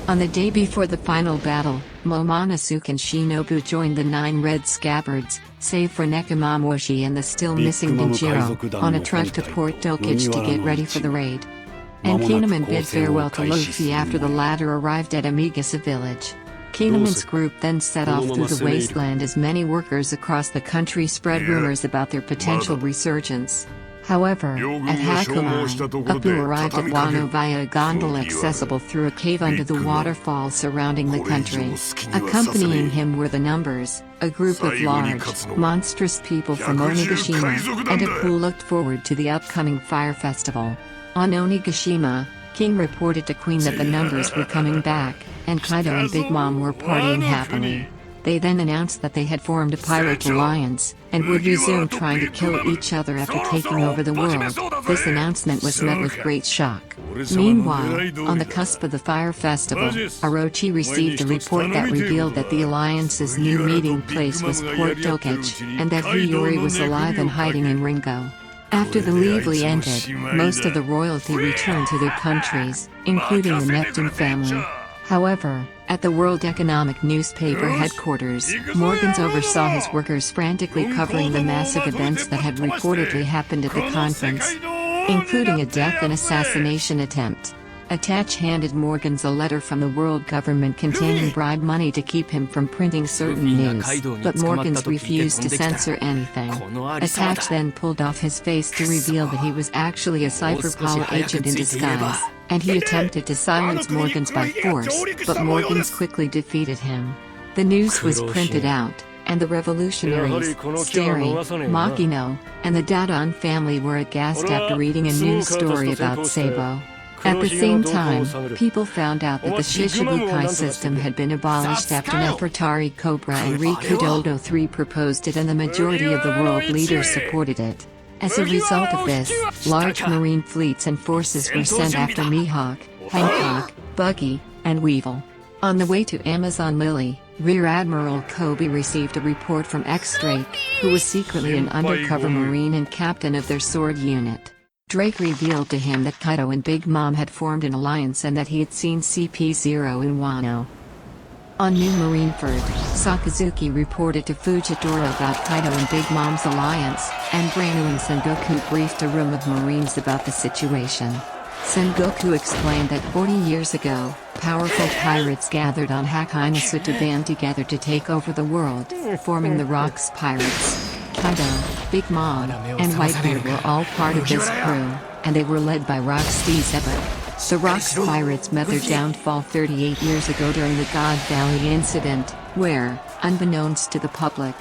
On the day before the final battle, Momonosuke and Shinobu joined the 9 Red Scabbards, save for Nekomamushi and the still missing Denjiro, on a trek to Port Dokage to get ready for the raid. And Kinemon bid farewell to Luffy after the latter arrived at Amigasa village. Kinemon's group then set off through the wasteland as many workers across the country spread rumors about their potential resurgence. However, at Hakumai, Apu arrived at Wano via a gondola accessible through a cave under the waterfall surrounding the country. Accompanying him were the Numbers, a group of large, monstrous people from Onigashima, and Apu looked forward to the upcoming fire festival. On Onigashima, King reported to Queen that the Numbers were coming back, and Kaido and Big Mom were partying happily. They then announced that they had formed a pirate alliance, and would resume trying to kill each other after taking over the world. This announcement was met with great shock. Meanwhile, on the cusp of the fire festival, Orochi received a report that revealed that the alliance's new meeting place was Port Dokage, and that Hiyori was alive and hiding in Ringo. After the Leavely ended, most of the royalty returned to their countries, including the Neptune family. However, at the World Economic Newspaper headquarters, Morgans oversaw his workers frantically covering the massive events that had reportedly happened at the conference, including a death and assassination attempt. Attach handed Morgans a letter from the world government containing bribe money to keep him from printing certain news, but Morgans refused to censor anything. Attach then pulled off his face to reveal that he was actually a Cypherpol agent in disguise, and he attempted to silence Morgans by force, but Morgans quickly defeated him. The news was printed out, and the revolutionaries, Steri, Makino, and the Dadon family were aghast after reading a news story about Sabo. At the same time, people found out that the Shichibukai system had been abolished after Nefertari Cobra and Rikudodo III proposed it, and the majority of the world leaders supported it. As a result of this, large marine fleets and forces were sent after Mihawk, Hancock, Buggy, and Weevil. On the way to Amazon Lily, Rear Admiral Kobe received a report from X-Drake, who was secretly an undercover marine and captain of their sword unit. Drake revealed to him that Kaido and Big Mom had formed an alliance and that he had seen CP0 in Wano. On New Marineford, Sakazuki reported to Fujitora about Kaido and Big Mom's alliance, and Brano and Sengoku briefed a room of Marines about the situation. Sengoku explained that 40 years ago, powerful pirates gathered on Hakainasu to band together to take over the world, forming the Rocks Pirates. Kaido, Big Mom, and Whitebeard were all part of this crew, and they were led by Roxy Zebo. The Rocks Pirates met their downfall 38 years ago during the God Valley incident, where, unbeknownst to the public,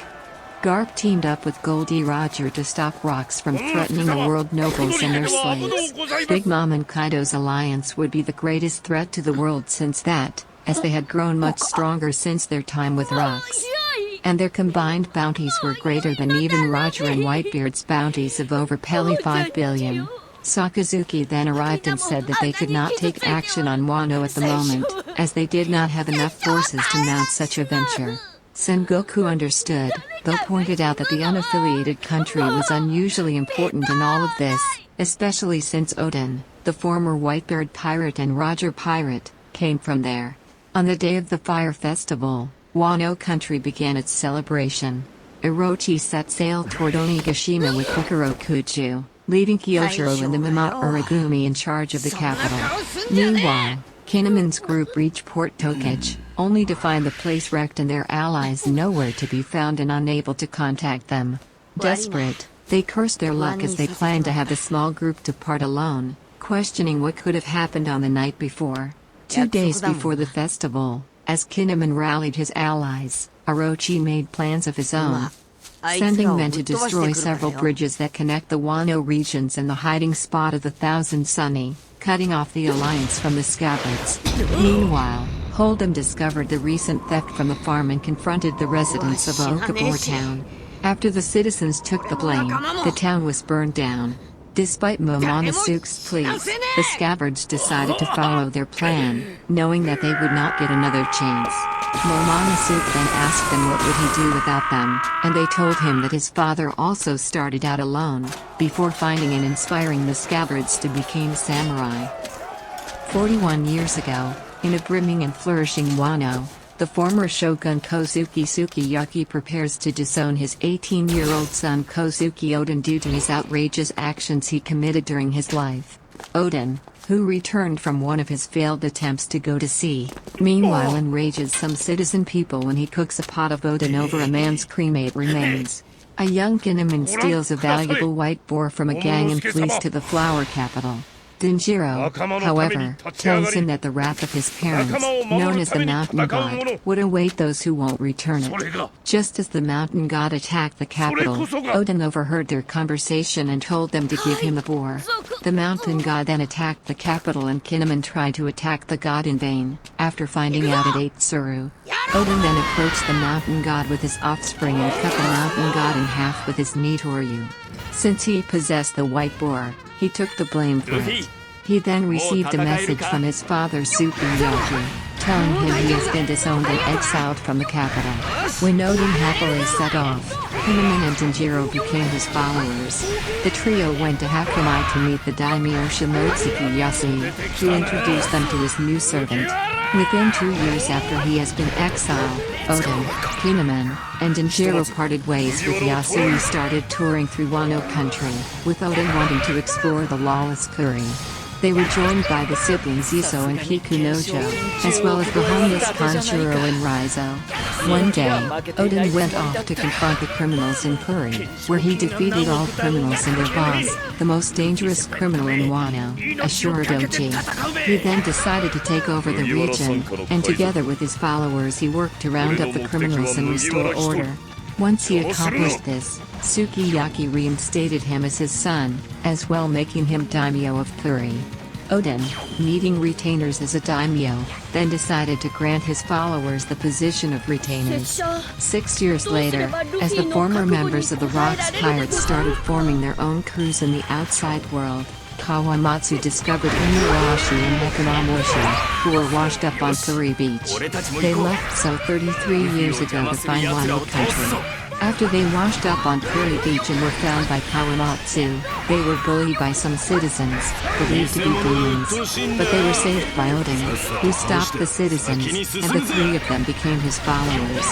Garp teamed up with Goldie Roger to stop Rocks from threatening the world nobles and their slaves. Big Mom and Kaido's alliance would be the greatest threat to the world since that, as they had grown much stronger since their time with Rocks. And their combined bounties were greater than even Roger and Whitebeard's bounties of over 5 billion. Sakazuki then arrived and said that they could not take action on Wano at the moment, as they did not have enough forces to mount such a venture. Sengoku understood, though pointed out that the unaffiliated country was unusually important in all of this, especially since Odin, the former Whitebeard pirate and Roger pirate, came from there. On the day of the Fire Festival, Wano country began its celebration. Orochi set sail toward Onigashima with Fukurokuju, leaving Kyoshiro and the Mama Uragumi in charge of the capital. Meanwhile, Kinemon's group reached Port Tokaj, only to find the place wrecked and their allies nowhere to be found and unable to contact them. Desperate, they cursed their luck as they planned to have the small group depart alone, questioning what could have happened on the night before. 2 days before the festival, as Kinemon rallied his allies, Orochi made plans of his own, sending men to destroy several bridges that connect the Wano regions and the hiding spot of the Thousand Sunny, cutting off the alliance from the Scabbards. Meanwhile, Hold'em discovered the recent theft from the farm and confronted the residents of Okabor town. After the citizens took the blame, the town was burned down. Despite Momonosuke's pleas, the Scabbards decided to follow their plan, knowing that they would not get another chance. Momonosuke then asked them what would he do without them, and they told him that his father also started out alone, before finding and inspiring the Scabbards to become samurai. 41 years ago, in a brimming and flourishing Wano, the former shogun Kozuki Sukiyaki prepares to disown his 18-year-old son Kozuki Odin due to his outrageous actions he committed during his life. Odin, who returned from one of his failed attempts to go to sea, meanwhile enrages some citizen people when he cooks a pot of Odin over a man's cremate remains. A young Kinemon steals a valuable white boar from a gang and flees to the flower capital. Denjiro, however, tells him that the wrath of his parents, known as the Mountain God, would await those who won't return it. Just as the Mountain God attacked the capital, Odin overheard their conversation and told them to give him the boar. The Mountain God then attacked the capital and Kinemon tried to attack the god in vain. After finding out it ate Tsuru, Odin then approached the Mountain God with his offspring and cut the Mountain God in half with his Nitoryu. Since he possessed the white boar, he took the blame for it. He then received a message from his father Sukiyaki, telling him he has been disowned and exiled from the capital. When Odin happily set off, Kinemon and Denjiro became his followers. The trio went to Hakamai to meet the daimyo Shimotsuki Yasui, who introduced them to his new servant. Within 2 years after he has been exiled, Odin, Kinemon, and Denjiro parted ways with Yasui started touring through Wano country, with Odin wanting to explore the lawless Kuri. They were joined by the siblings Iso and Kikunojo, as well as the homeless Kanshiro and Raizo. One day, Odin went off to confront the criminals in Puri, where he defeated all criminals and their boss, the most dangerous criminal in Wano, Ashura Doji. He then decided to take over the region, and together with his followers he worked to round up the criminals and restore order. Once he accomplished this, Sukiyaki reinstated him as his son, as well making him daimyo of Puri. Odin, needing retainers as a daimyo, then decided to grant his followers the position of retainers. 6 years later, as the former members of the Rocks Pirates started forming their own crews in the outside world, Kawamatsu discovered Inuarashi and Nekomamushi, who were washed up on Puri Beach. They left so 33 years ago to find Wano country. After they washed up on Puri Beach and were found by Kawamatsu, they were bullied by some citizens, believed to be demons. But they were saved by Odin, who stopped the citizens, and the three of them became his followers.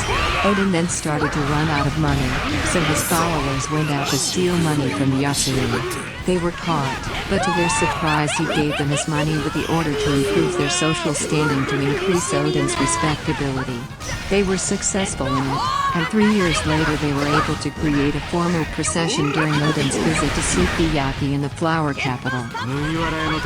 Odin then started to run out of money, so his followers went out to steal money from Yasui. They were caught, but to their surprise he gave them his money with the order to improve their social standing to increase Odin's respectability. They were successful in it, and 3 years later they were able to create a formal procession during Odin's visit to Sukiyaki in the flower capital.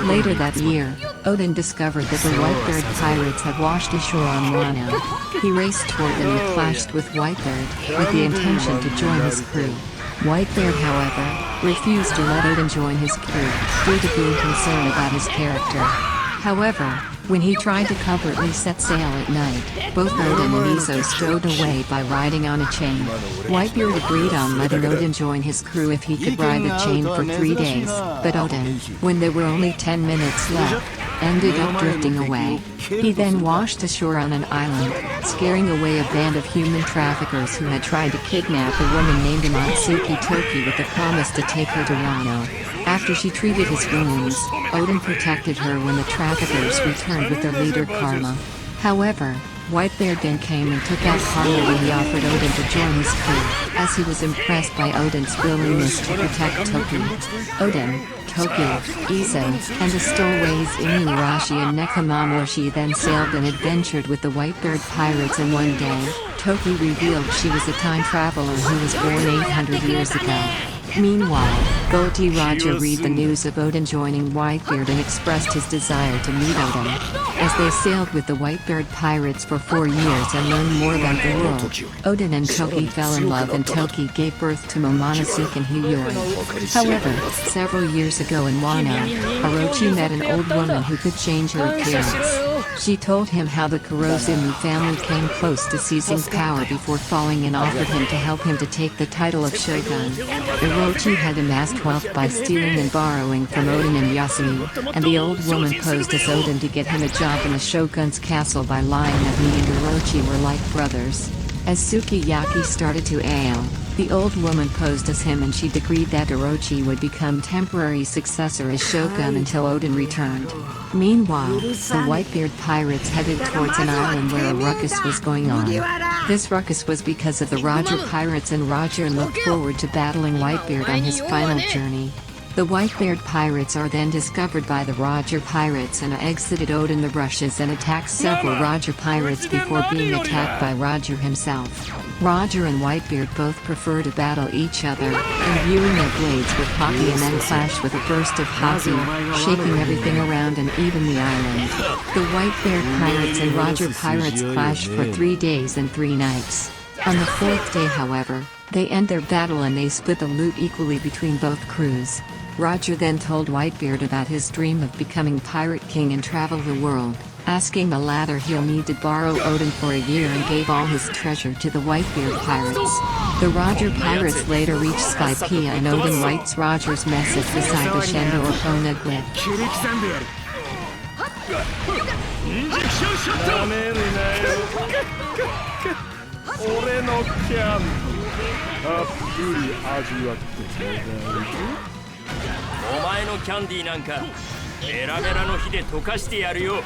Later that year, Odin discovered that the Whitebeard pirates had washed ashore on Wano. He raced toward them and clashed with Whitebeard, with the intention to join his crew. Whitebeard, however, refused to let Odin join his crew, due to being concerned about his character. However, when he tried to covertly set sail at night, both Odin and Iso strode away by riding on a chain. Whitebeard agreed on letting Odin join his crew if he could ride the chain for 3 days, but Odin, when there were only 10 minutes left, ended up drifting away. He then washed ashore on an island, scaring away a band of human traffickers who had tried to kidnap a woman named Matsuki Toki with the promise to take her to Wano. After she treated his wounds, Odin protected her when the traffickers returned with their leader Karma. However, Whitebeard then came and took out Karma when he offered Odin to join his crew, as he was impressed by Odin's willingness to protect Toki. Odin, Toki, Iso, and the stowaways Inuarashi and Nekomamushi then sailed and adventured with the Whitebeard pirates, and one day, Toki revealed she was a time traveler who was born 800 years ago. Meanwhile, Goldie Roger read the news of Odin joining Whitebeard and expressed his desire to meet Odin. As they sailed with the Whitebeard pirates for 4 years and learned more about the world, Odin and Toki fell in love, and Toki gave birth to Momonosuke and Hiyori. However, several years ago in Wano, Orochi met an old woman who could change her appearance. She told him how the Kurozumi family came close to seizing power before falling, and offered him to help him to take the title of shogun. Orochi had amassed wealth by stealing and borrowing from Odin and Yasui, and the old woman posed as Odin to get him a job in the shogun's castle by lying that he and Orochi were like brothers. As Sukiyaki started to ail, the old woman posed as him, and she decreed that Orochi would become temporary successor as shogun until Odin returned. Meanwhile, the Whitebeard pirates headed towards an island where a ruckus was going on. This ruckus was because of the Roger pirates, and Roger looked forward to battling Whitebeard on his final journey. The Whitebeard pirates are then discovered by the Roger pirates and exited Odin the rushes and attacked several Roger pirates before being attacked by Roger himself. Roger and Whitebeard both prefer to battle each other, imbuing their blades with hockey, and then clash with a burst of hockey, shaking everything around and even the island. The Whitebeard pirates and Roger pirates clashed for 3 days and 3 nights. On the 4th day, however, they end their battle and they split the loot equally between both crews. Roger then told Whitebeard about his dream of becoming Pirate King and travel the world, asking the latter he'll need to borrow Odin for a year, and gave all his treasure to the Whitebeard pirates. The Roger pirates later reach Skypiea, and Odin writes Roger's message beside the Shendo Opona glyph.お前のキャンディーなんかベラベラの火で溶かしてやるよ。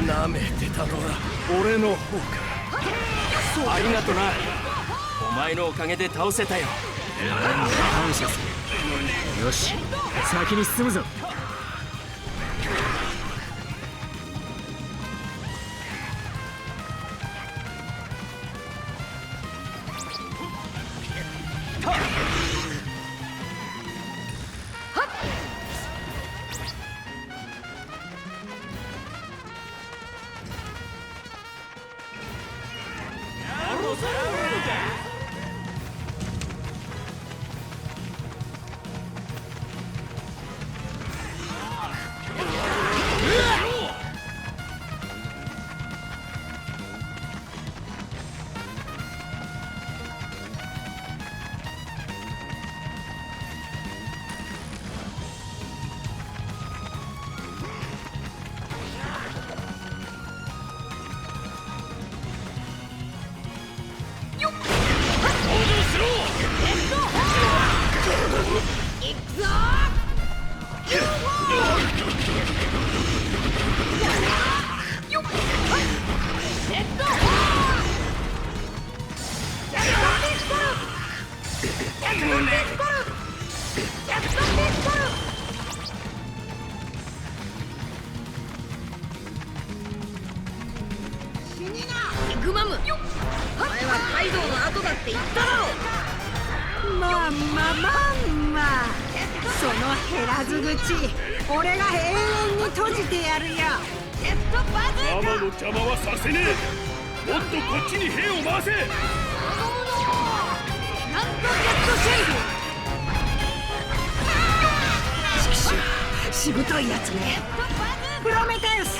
なめてたのは俺の方か。ありがとな。お前のおかげで倒せたよ。感謝する。よし、先に進むぞ。グマム、お前はカイドウの後だって言っただろ。まあまあまあまあ、その減らず口俺が永遠に閉じてやるよ。ママの邪魔はさせねえ。もっとこっちに兵を回せ。なんとゲットシェイしぶといやつね。プロメテウス、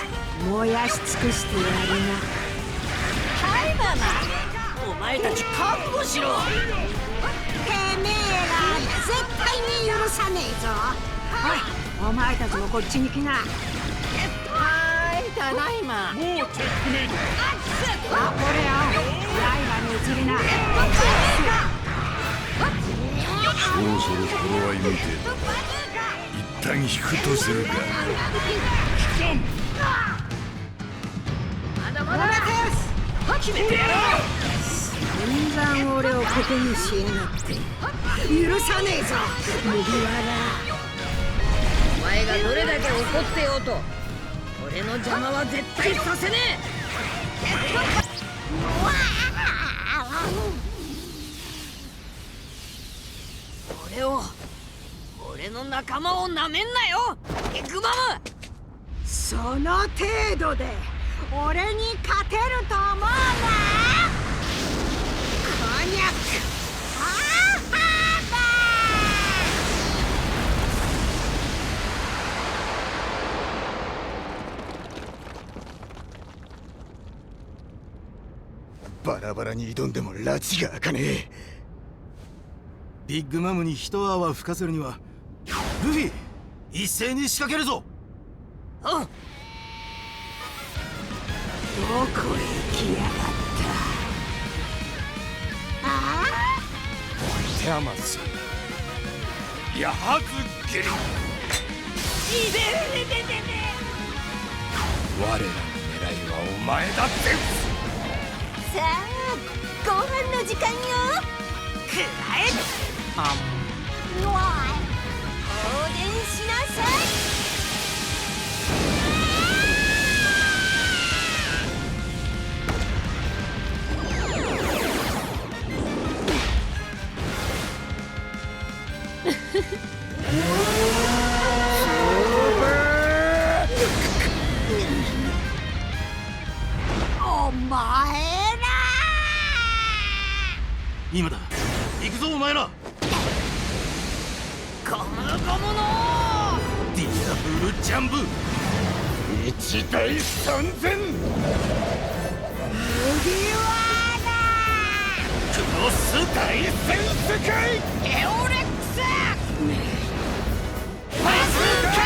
燃やし尽くしてやるな。はいママ、お前たち覚悟しろ。てめえら絶対に許さねえぞ。おい、お前たちもこっちに来な。はいただいま。もうチェックメイト。あ、これよ、刃に移りな。そろそろ頃合い見て一旦引くとするか。まだまだ決めてやろう。散々俺をここにしやがって許さねえぞ麦わら。お前がどれだけ怒ってようと俺の邪魔は絶対させねえ。俺の仲間をなめんなよエグマム。その程度で俺に勝てると思うな。こにゃくバラバラに挑んでも拉致が開かねえ。ビッグマムに一泡吹かせるにはルフィ一斉に仕掛けるぞ。うん。どこへ来やがった。ああ、手余すやはずゲリ。我らの狙いはお前だって。さあご飯の時間よ。くらえ。放電しなさい。お前ら今だ、行くぞお前ら。ゴムゴムのディアブルジャンブ1対3000。麦わらクロス大戦世界エオレックスバズーカ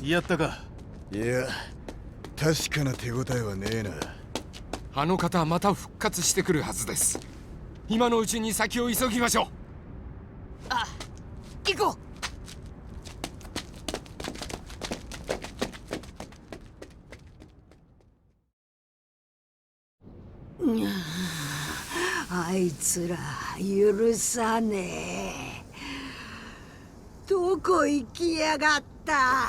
やったか。いや、確かな手応えはねえな。あの方はまた復活してくるはずです。今のうちに先を急ぎましょう。あ、行こう。あいつら許さねえ。どこ行きやがった、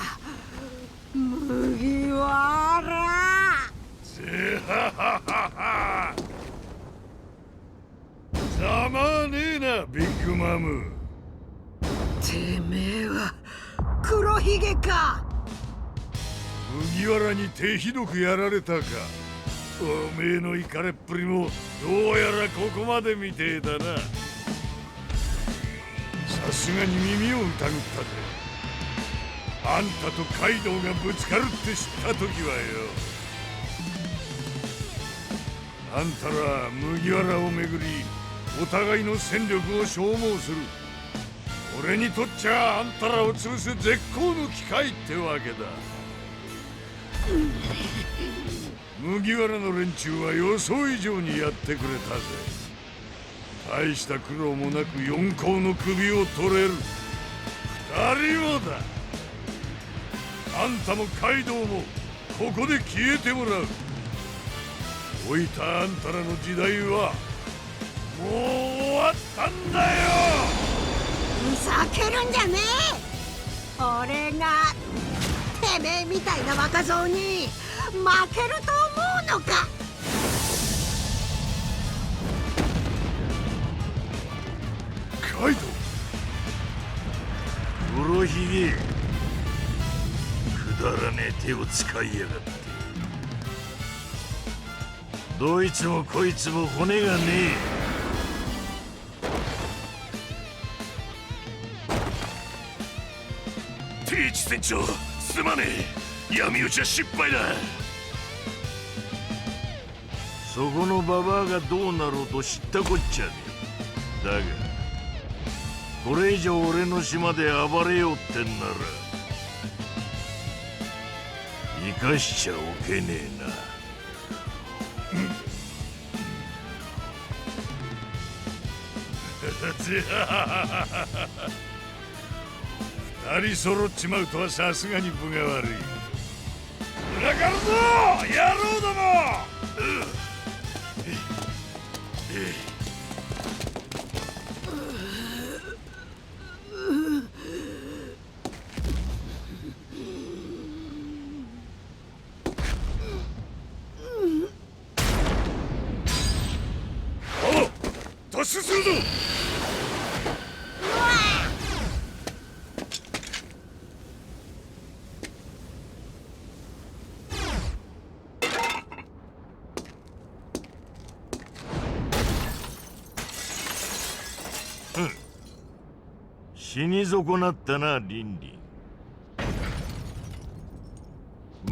麦わら。ざまねえな、ビッグマム。てめえは黒ひげか。麦わらに手ひどくやられたか。おめえのイカれっぷりもどうやらここまでみてえだな。さすがに耳を疑ったぜ。あんたとカイドウがぶつかるって知った時はよ。あんたら麦わらをめぐりお互いの戦力を消耗する。俺にとっちゃあんたらを潰す絶好の機会ってわけだ。麦わらの連中は予想以上にやってくれたぜ。大した苦労もなく四皇の首を取れる。二人もだ。あんたもカイドウもここで消えてもらう。老いたあんたらの時代はもう終わったんだよ。ふざけるんじゃねえ。俺がてめえみたいな若造に負けると思うのか。カイドウ、黒ひげ、くだらねえ手を使いやがって。どいつもこいつも骨がねえ。ティーチ船長、すまねえ。闇討ちは失敗だ。そこのババアがどうなろうと知ったこっちゃねえ。だがこれ以上俺の島で暴れようってんなら生かしちゃおけねえな。二人揃っちまうとはさすがに分が悪い。裏かるぞ野郎ども。突進するぞ。死に損なったな、リンリン。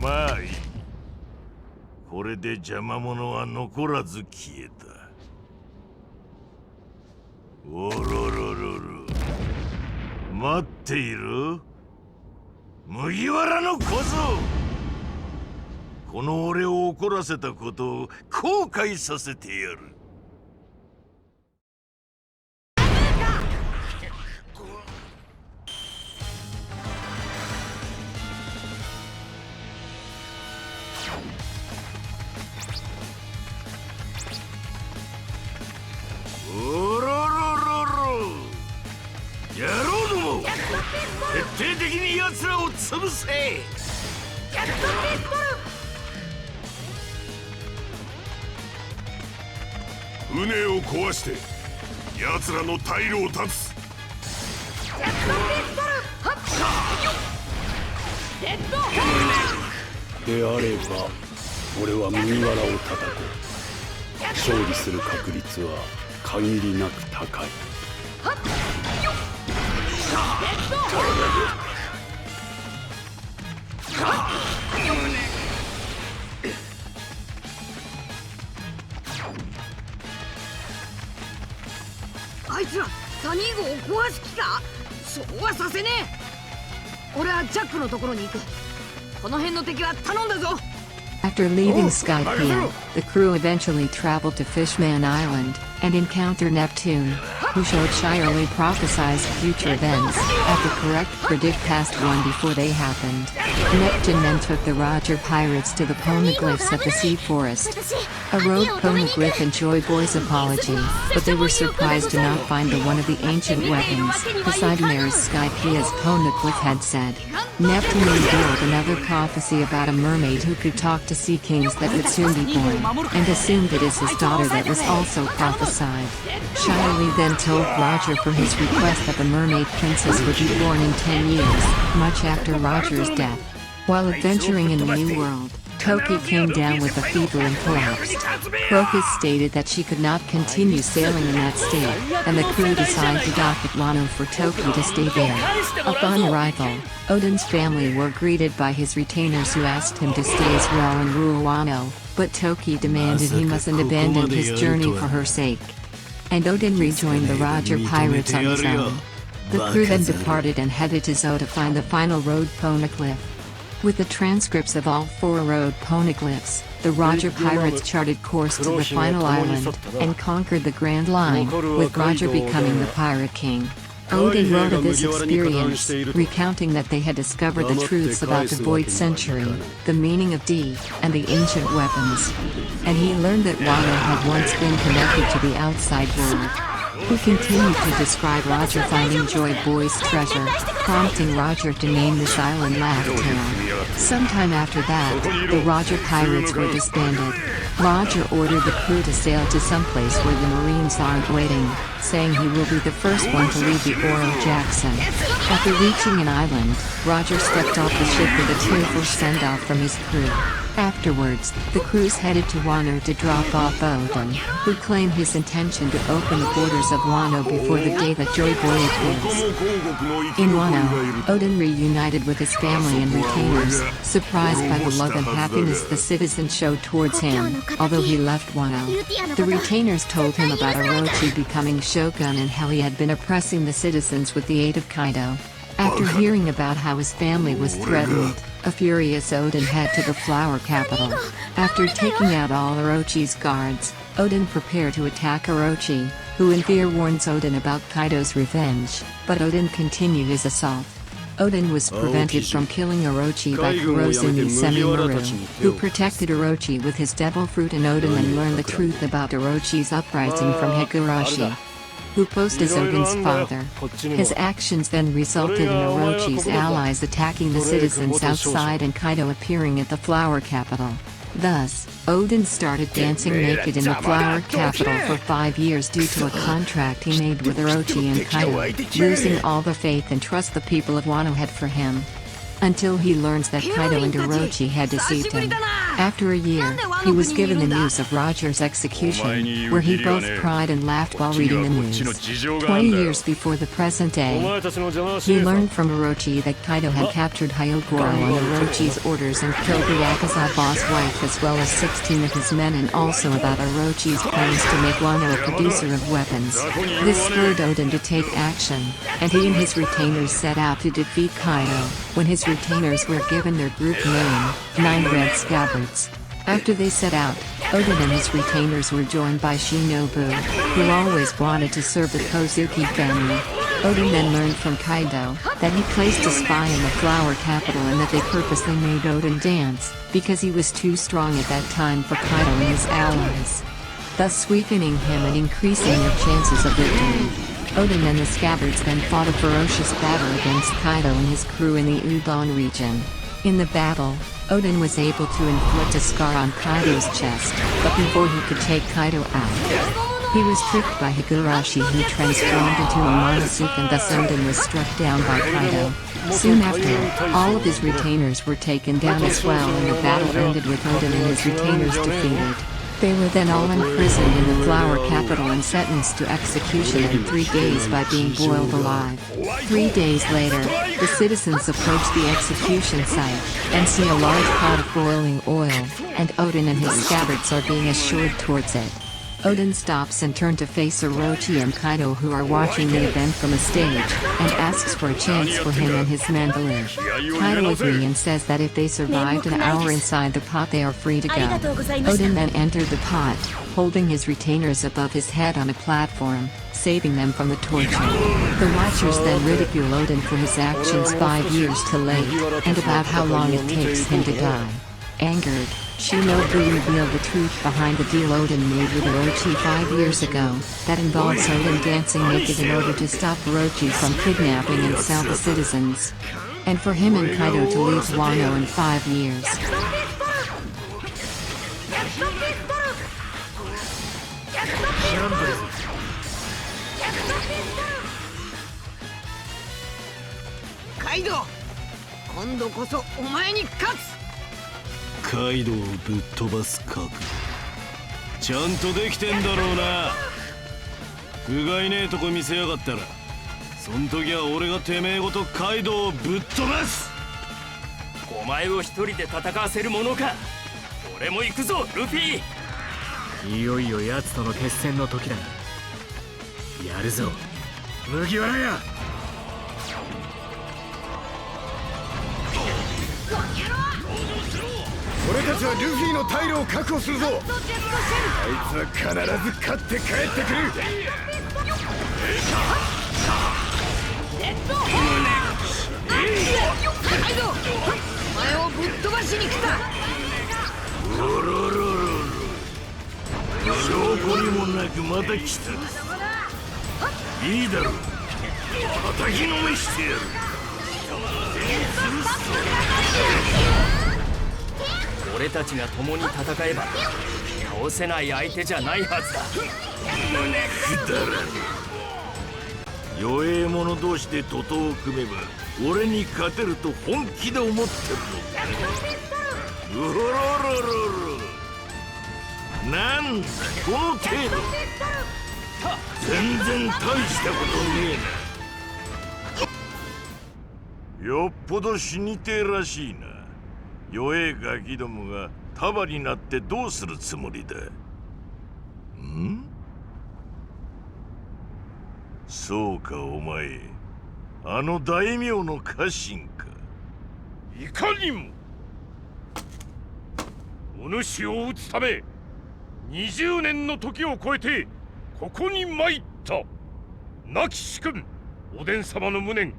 まあいい。これで邪魔者は残らず消えた。おろろろろ、待っている麦わらの小僧。この俺を怒らせたことを後悔させてやる。おろろろろ、野郎ども、徹底的に奴らを潰せ。ジャックピストル。船を壊して奴らの退路を断つ。ジャックピストル。はっよっ。レッドホーであれば俺は麦わらを叩こう。勝利する確率は限りなく高い。はっよっ。レッドホーはっよっ。あいつらサニー号を壊す気か。そうはさせねえ。俺はジャックのところに行く。この辺の敵は頼んだぞ。 After leaving Skypiea, the crew eventually traveled to Fishman Island and encountered Neptune, who showed Shirley prophesies future events, after correct predict past one before they happened. Neptune then took the Roger pirates to the poneglyphs at the Sea Forest. A rogue poneglyph enjoyed Boy's apology, but they were surprised to not find one of the ancient weapons, Poseidon as Skypiea's poneglyph had said. Neptune revealed another prophecy about a mermaid who could talk to sea kings that would soon be born, and assumed it is his daughter that was also prophesied. Shirley then told Roger for his request that the mermaid princess would be born in 10 years, much after Roger's death. While adventuring in the New World, Toki came down with a fever and collapsed. Crocus stated that she could not continue sailing in that state, and the crew decided to dock at Wano for Toki to stay there. Upon arrival, Odin's family were greeted by his retainers who asked him to stay as well and rule Wano, but Toki demanded he mustn't abandon his journey for her sake. And Odin rejoined the Roger pirates on his own. The crew then departed and headed to Zo to find the final road poneglyph. With the transcripts of all 4 road poneglyphs, the Roger pirates charted course to the final island, and conquered the Grand Line, with Roger becoming the Pirate King. Odin wrote of this experience, recounting that they had discovered the truths about the Void Century, the meaning of D, and the ancient weapons. And he learned that Wano had once been connected to the outside world. He continued to describe Roger finding Joy Boy's treasure, prompting Roger to name this island Laughtail. Sometime after that, the Roger pirates were disbanded. Roger ordered the crew to sail to someplace where the Marines aren't waiting, saying he will be the first one to leave the Oro Jackson. After reaching an island, Roger stepped off the ship with a tearful send-off from his crew. Afterwards, the crews headed to Wano to drop off Odin, who claimed his intention to open the borders of Wano before the day that Joy Boy appears. In Wano, Odin reunited with his family and retainers, surprised by the love and happiness the citizens showed towards him, although he left Wano. The retainers told him about Orochi becoming shogun and how he had been oppressing the citizens with the aid of Kaido. After hearing about how his family was threatened, a furious Odin headed to the flower capital. After taking out all Orochi's guards, Odin prepared to attack Orochi, who in fear warns Odin about Kaido's revenge, but Odin continued his assault. Odin was prevented from killing Orochi by Kurozumi Semimaru, who protected Orochi with his devil fruit, and Odin then learned the truth about Orochi's uprising from Higurashi, who posed as Odin's father. His actions then resulted in Orochi's allies attacking the citizens outside and Kaido appearing at the flower capital. Thus, Odin started dancing naked in the flower capital for 5 years due to a contract he made with Orochi and Kaido, losing all the faith and trust the people of Wano had for him. Until he learns that Kaido and Orochi had deceived him. After a year, he was given the news of Roger's execution, where he both cried and laughed while reading the news. 20 years before the present day, he learned from Orochi that Kaido had captured Hyogoro on Orochi's orders and killed the Yakuza boss wife as well as 16 of his men, and also about Orochi's plans to make Wano a producer of weapons. This spurred Odin to take action, and he and his retainers set out to defeat Kaido, when his retainers were given their group name, 9 Red Scabbards. After they set out, Odin and his retainers were joined by Shinobu, who always wanted to serve the Kozuki family. Odin then learned from Kaido that he placed a spy in the flower capital and that they purposely made Odin dance, because he was too strong at that time for Kaido and his allies, thus weakening him and increasing their chances of victory. Odin and the Scabbards then fought a ferocious battle against Kaido and his crew in the Udon region. In the battle, Odin was able to inflict a scar on Kaido's chest, but before he could take Kaido out, he was tricked by Higurashi, who transformed into a Momonosuke, and thus Odin was struck down by Kaido. Soon after, all of his retainers were taken down as well, and the battle ended with Odin and his retainers defeated. They were then all imprisoned in the flower capital and sentenced to execution in 3 days by being boiled alive. 3 days later, the citizens approach the execution site, and see a large pot of boiling oil, and Odin and his Scabbards are being assured towards it. Odin stops and turns to face Orochi and Kaido, who are watching the event from a stage, and asks for a chance for him and his men to live. Kaido agrees and says that if they survived an hour inside the pot they are free to go. Odin then entered the pot, holding his retainers above his head on a platform, saving them from the torture. The Watchers then ridicule Odin for his actions 5 years too late, and about how long it takes him to die. Angered, Shinobu revealed the truth behind the deal Odin made with Orochi 5 years ago, that involves Odin dancing naked in order to stop Orochi from kidnapping and sell the citizens. And for him and Kaido to leave Wano in 5 years. Kaido, 今度こそお前に勝つ。カイドウをぶっ飛ばす覚悟ちゃんとできてんだろうな。不甲斐ねえとこ見せやがったらそん時は俺がてめえごとカイドウをぶっ飛ばす。お前を一人で戦わせるものか。俺も行くぞルフィ。いよいよ奴との決戦の時だ。やるぞ麦わらや。俺たちはルフィの退路を確保するぞ。あいつは必ず勝って帰ってくる。カイドウ、お前をぶっ飛ばしに来た。おろろろろ証拠にもなくまた来た。いいだろう叩きのめしてやる。俺たちが共に戦えば倒せない相手じゃないはずだ。くだらねえ。弱え者同士で徒党を組めば俺に勝てると本気で思ってるのか。うろろろろろなんだこの程度。全然大したことねえな。よっぽど死にてえらしいな。弱えガキどもが束になってどうするつもりだ。ん？そうかお前、あの大名の家臣か。いかにも。お主を討つため20年の時を超えてここに参った。亡き主君おでん様の無念、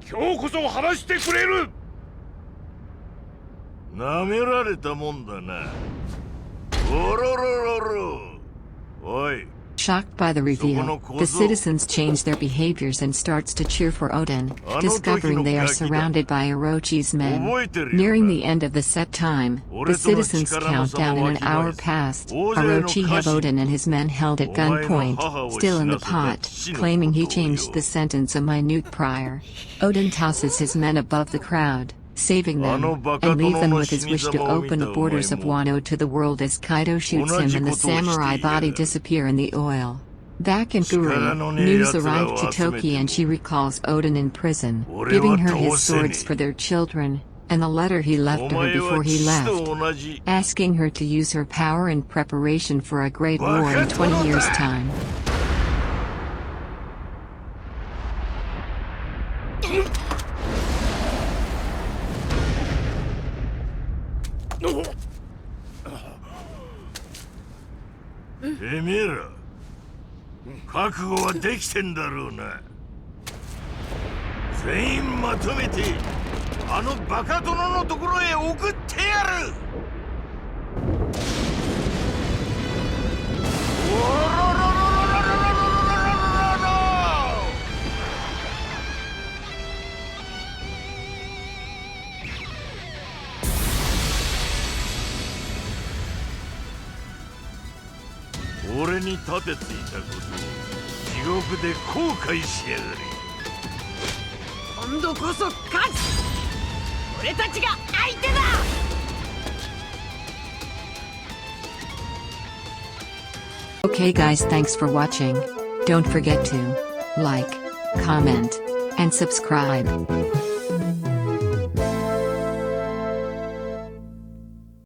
今日こそ晴らしてくれる。なめられたもんだな。おろろろろ。おい。 Shocked by the reveal, the citizens change their behaviors and starts to cheer for Odin, discovering they are surrounded by Orochi's men. Nearing the end of the set time, the citizens count down and an hour passed. Orochi have Odin and his men held at gunpoint, still in the pot, claiming he changed the sentence a minute prior. Odin tosses his men above the crowd, saving them, and leave them with his wish to open the borders of Wano to the world as Kaido shoots him and the samurai body disappear in the oil. Back in Guri, news arrived to Toki and she recalls Odin in prison, giving her his swords for their children, and the letter he left to her before he left, asking her to use her power in preparation for a great war in 20 years' time. Emira, 覚悟はできてんだろうな。全員まとめてあのバカ殿のところへ送ってやる。俺に立てていたことを地獄で後悔しやがれ。今度こそ勝つ。俺たちが相手だ。Okay guys, thanks for watching. Don't forget to like, comment, and subscribe.